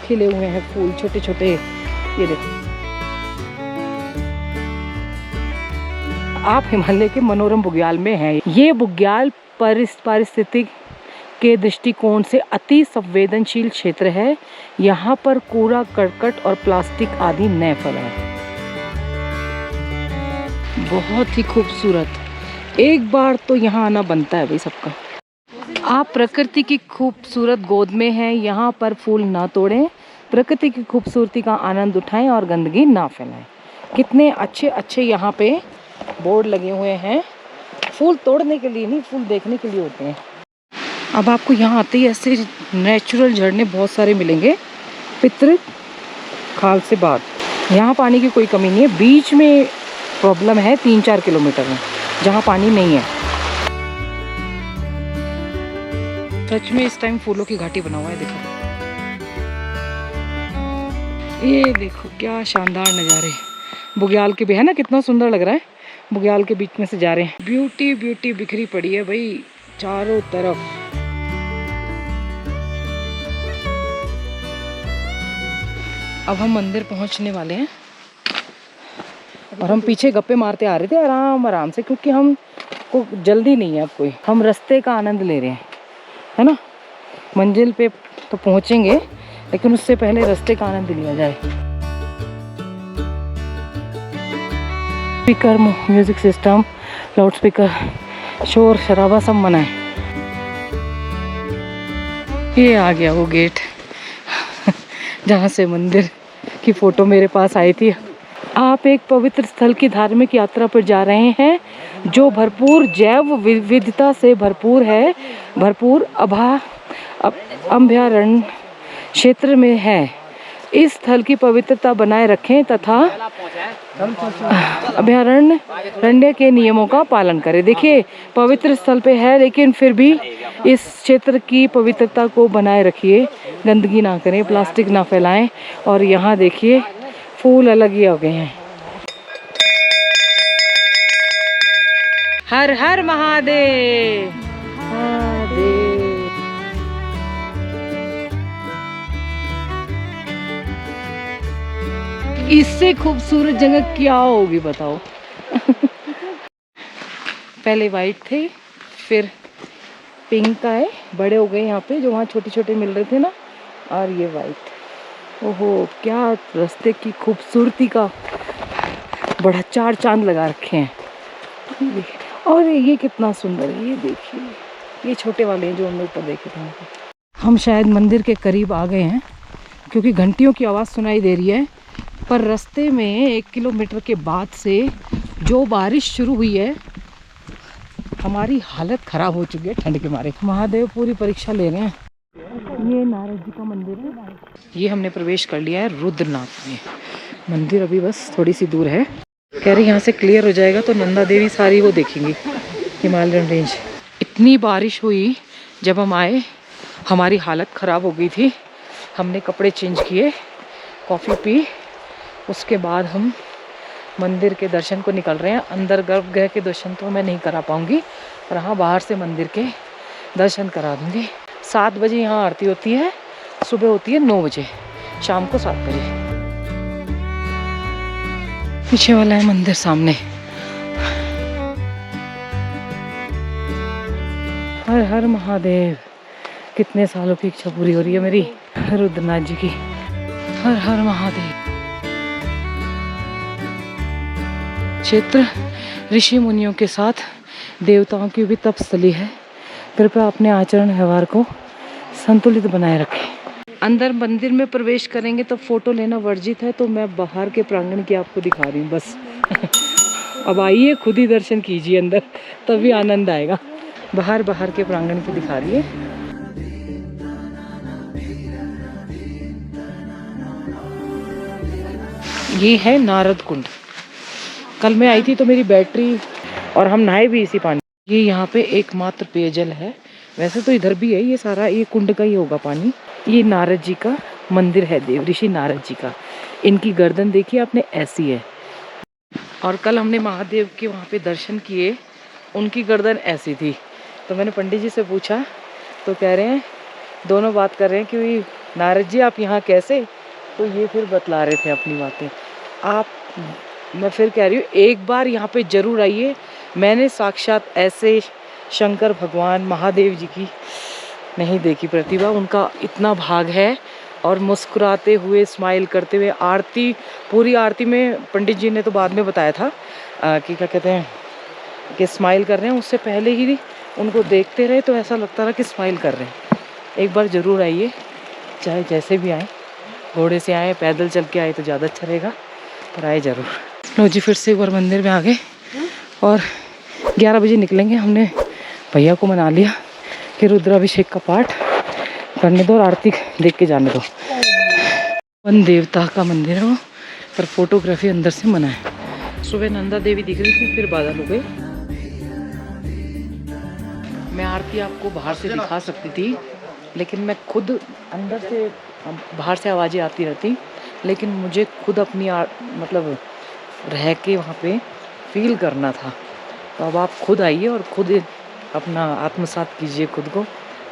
खिले हुए हैं फूल, छोटे छोटे। ये देखो, आप हिमालय के मनोरम बुग्याल में हैं। ये बुग्याल पारिस्थितिक के दृष्टिकोण से अति संवेदनशील क्षेत्र है। यहाँ पर कूड़ा करकट और प्लास्टिक आदि न फैलाएं। बहुत ही खूबसूरत, एक बार तो यहाँ आना बनता है भाई सबका। आप प्रकृति की खूबसूरत गोद में हैं, यहाँ पर फूल ना तोड़ें, प्रकृति की खूबसूरती का आनंद उठाएं और गंदगी ना फैलाएं। कितने अच्छे अच्छे यहाँ पे बोर्ड लगे हुए हैं। फूल तोड़ने के लिए नहीं, फूल देखने के लिए होते हैं। अब आपको यहाँ आते ही ऐसे नेचुरल झरने बहुत सारे मिलेंगे, पितृ खाल से बाद। यहाँ पानी की कोई कमी नहीं है। बीच में प्रॉब्लम है 3-4 किलोमीटर में, जहाँ पानी नहीं है। सच में इस टाइम फूलों की घाटी बना हुआ है। देखो, ये देखो क्या शानदार नज़ारे बुग्याल के भी है ना, कितना सुंदर लग रहा है। बुग्याल के बीच में से जा रहे हैं। ब्यूटी ब्यूटी बिखरी पड़ी है भाई चारों तरफ। अब हम मंदिर पहुंचने वाले हैं और हम पीछे गप्पे मारते आ रहे थे आराम आराम से, क्योंकि हम को जल्दी नहीं है अब कोई। हम रास्ते का आनंद ले रहे हैं, है ना। मंजिल पे तो पहुंचेंगे, लेकिन उससे पहले रास्ते का आनंद लिया जाए। Speaker, music system, loud speaker, शोर शराबा सब मना है। ये आ गया वो गेट जहाँ से मंदिर की फोटो मेरे पास आई थी। आप एक पवित्र स्थल की धार्मिक यात्रा पर जा रहे हैं, जो भरपूर जैव विविधता से भरपूर है, भरपूर अभयारण्य क्षेत्र में है। इस स्थल की पवित्रता बनाए रखें तथा अभयारण्य के नियमों का पालन करें। देखिए पवित्र स्थल पे है, लेकिन फिर भी इस क्षेत्र की पवित्रता को बनाए रखिए, गंदगी ना करें, प्लास्टिक ना फैलाएं। और यहाँ देखिए फूल अलग ही हो गए हैं। हर हर महादेव। महादेव। इससे खूबसूरत जगह क्या होगी बताओ। पहले वाइट थे, फिर पिंक आए, बड़े हो गए यहाँ पे, जो वहाँ छोटे छोटे मिल रहे थे ना, और ये वाइट। ओहो, क्या रास्ते की खूबसूरती का बड़ा चार चांद लगा रखे हैं। और ये कितना सुंदर है, ये देखिए, ये छोटे वाले हैं जो हमने ऊपर देखे थे। हम शायद मंदिर के करीब आ गए हैं, क्योंकि घंटियों की आवाज़ सुनाई दे रही है। पर रास्ते में 1 किलोमीटर के बाद से जो बारिश शुरू हुई है, हमारी हालत ख़राब हो चुकी है ठंड के मारे। महादेव पूरी परीक्षा ले रहे हैं। ये नारद जी का मंदिर है। ये हमने प्रवेश कर लिया है रुद्रनाथ में। मंदिर अभी बस थोड़ी सी दूर है। कह रही यहाँ से क्लियर हो जाएगा तो नंदा देवी सारी वो देखेंगी, हिमालयन रेंज। इतनी बारिश हुई जब हम आए, हमारी हालत ख़राब हो गई थी। हमने कपड़े चेंज किए, कॉफ़ी पी, उसके बाद हम मंदिर के दर्शन को निकल रहे हैं। अंदर गर्भगृह के दर्शन तो मैं नहीं करा पाऊँगी, पर हाँ बाहर से मंदिर के दर्शन करा दूँगी। 7 बजे यहाँ आरती होती है, सुबह होती है 9 बजे, शाम को 7 बजे। पीछे वाला है मंदिर सामने। हर हर महादेव। कितने सालों की इच्छा पूरी हो रही है मेरी रुद्रनाथ जी की। हर हर महादेव। क्षेत्र ऋषि मुनियों के साथ देवताओं की भी तपस्थली है। कृपया अपने आचरण व्यवहार को संतुलित बनाए रखें। अंदर मंदिर में प्रवेश करेंगे तो फोटो लेना वर्जित है, तो मैं बाहर के प्रांगण की आपको दिखा रही हूँ बस। अब आइए खुद ही दर्शन कीजिए अंदर, तभी आनंद आएगा। बाहर के प्रांगण की दिखा रही है। ये है नारद कुंड। कल मैं आई थी तो मेरी बैटरी, और हम नहाए भी इसी पानी। ये यहाँ पे एकमात्र पेयजल है। वैसे तो इधर भी है, ये सारा ये कुंड का ही होगा पानी। ये नारद जी का मंदिर है, देव ऋषि नारद जी का। इनकी गर्दन देखिए आपने, ऐसी है। और कल हमने महादेव के वहाँ पे दर्शन किए, उनकी गर्दन ऐसी थी। तो मैंने पंडित जी से पूछा तो कह रहे हैं, दोनों बात कर रहे हैं कि नारद जी आप यहाँ कैसे, तो ये फिर बतला रहे थे अपनी बातें। मैं फिर कह रही हूँ एक बार यहाँ पे ज़रूर आइए। मैंने साक्षात ऐसे शंकर भगवान महादेव जी की नहीं देखी प्रतिभा, उनका इतना भाग है। और मुस्कुराते हुए, स्माइल करते हुए, आरती, पूरी आरती में पंडित जी ने तो बाद में बताया था कि क्या कहते हैं कि स्माइल कर रहे हैं। उससे पहले ही उनको देखते रहे तो ऐसा लगता रहा कि स्माइल कर रहे हैं। एक बार ज़रूर आइए, चाहे जैसे भी आए, घोड़े से आए, पैदल चल के आए तो ज़्यादा अच्छा रहेगा, पर आए ज़रूर। लो जी, फिर से एक बार मंदिर में आ गए और 11 बजे निकलेंगे। हमने भैया को मना लिया कि रुद्राभिषेक का पाठ करने दो और आरती देख के जाने दो। वन देवता का मंदिर है वो, पर फोटोग्राफी अंदर से मना है। सुबह नंदा देवी दिख रही थी, फिर बादल हो गए। मैं आरती आपको बाहर से दिखा सकती थी, लेकिन मैं खुद अंदर से, बाहर से आवाज़ें आती रहती, लेकिन मुझे खुद अपनी मतलब रह के वहाँ पे फील करना था। तो अब आप खुद आइए और खुद अपना आत्मसात कीजिए खुद को,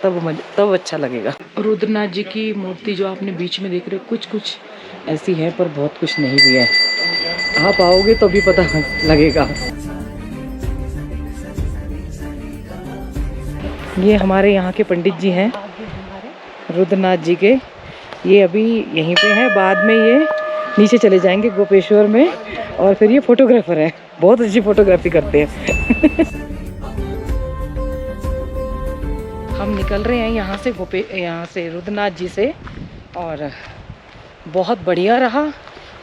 तब अच्छा लगेगा। रुद्रनाथ जी की मूर्ति जो आपने बीच में देख रहे हो, कुछ ऐसी है, पर बहुत कुछ नहीं भी है। आप आओगे तो भी पता लगेगा। ये हमारे यहाँ के पंडित जी हैं रुद्रनाथ जी के, ये अभी यहीं पे हैं। बाद में ये नीचे चले जाएंगे गोपेश्वर में, और फिर ये फोटोग्राफर हैं, बहुत अच्छी फोटोग्राफी करते हैं। हम निकल रहे हैं यहाँ से रुद्रनाथ जी से, और बहुत बढ़िया रहा।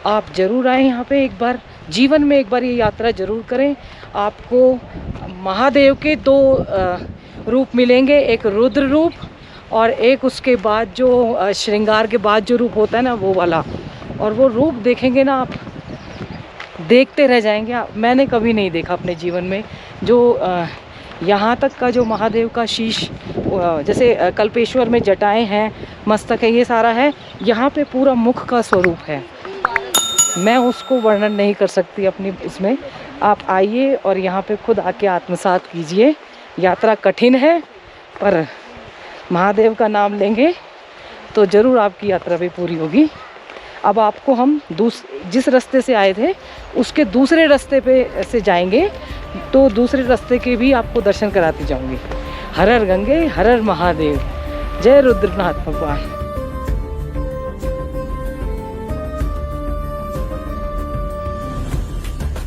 आप ज़रूर आएँ यहाँ पे, एक बार जीवन में एक बार ये यात्रा ज़रूर करें। आपको महादेव के 2 रूप मिलेंगे, एक रुद्र रूप और एक उसके बाद जो श्रृंगार के बाद जो रूप होता है ना, वो वाला। और वो रूप देखेंगे ना आप, देखते रह जाएंगे। मैंने कभी नहीं देखा अपने जीवन में जो यहाँ तक का जो महादेव का शीश, जैसे कल्पेश्वर में जटाएं हैं, मस्तक है, ये सारा है, यहाँ पे पूरा मुख का स्वरूप है। मैं उसको वर्णन नहीं कर सकती अपनी इसमें। आप आइए और यहाँ पे खुद आके आत्मसात कीजिए। यात्रा कठिन है, पर महादेव का नाम लेंगे तो ज़रूर आपकी यात्रा भी पूरी होगी। अब आपको हम जिस रास्ते से आए थे उसके दूसरे रास्ते पे से जाएंगे, तो दूसरे रास्ते के भी आपको दर्शन कराती जाऊंगी। हर हर गंगे, हर हर महादेव, जय रुद्रनाथ भगवान।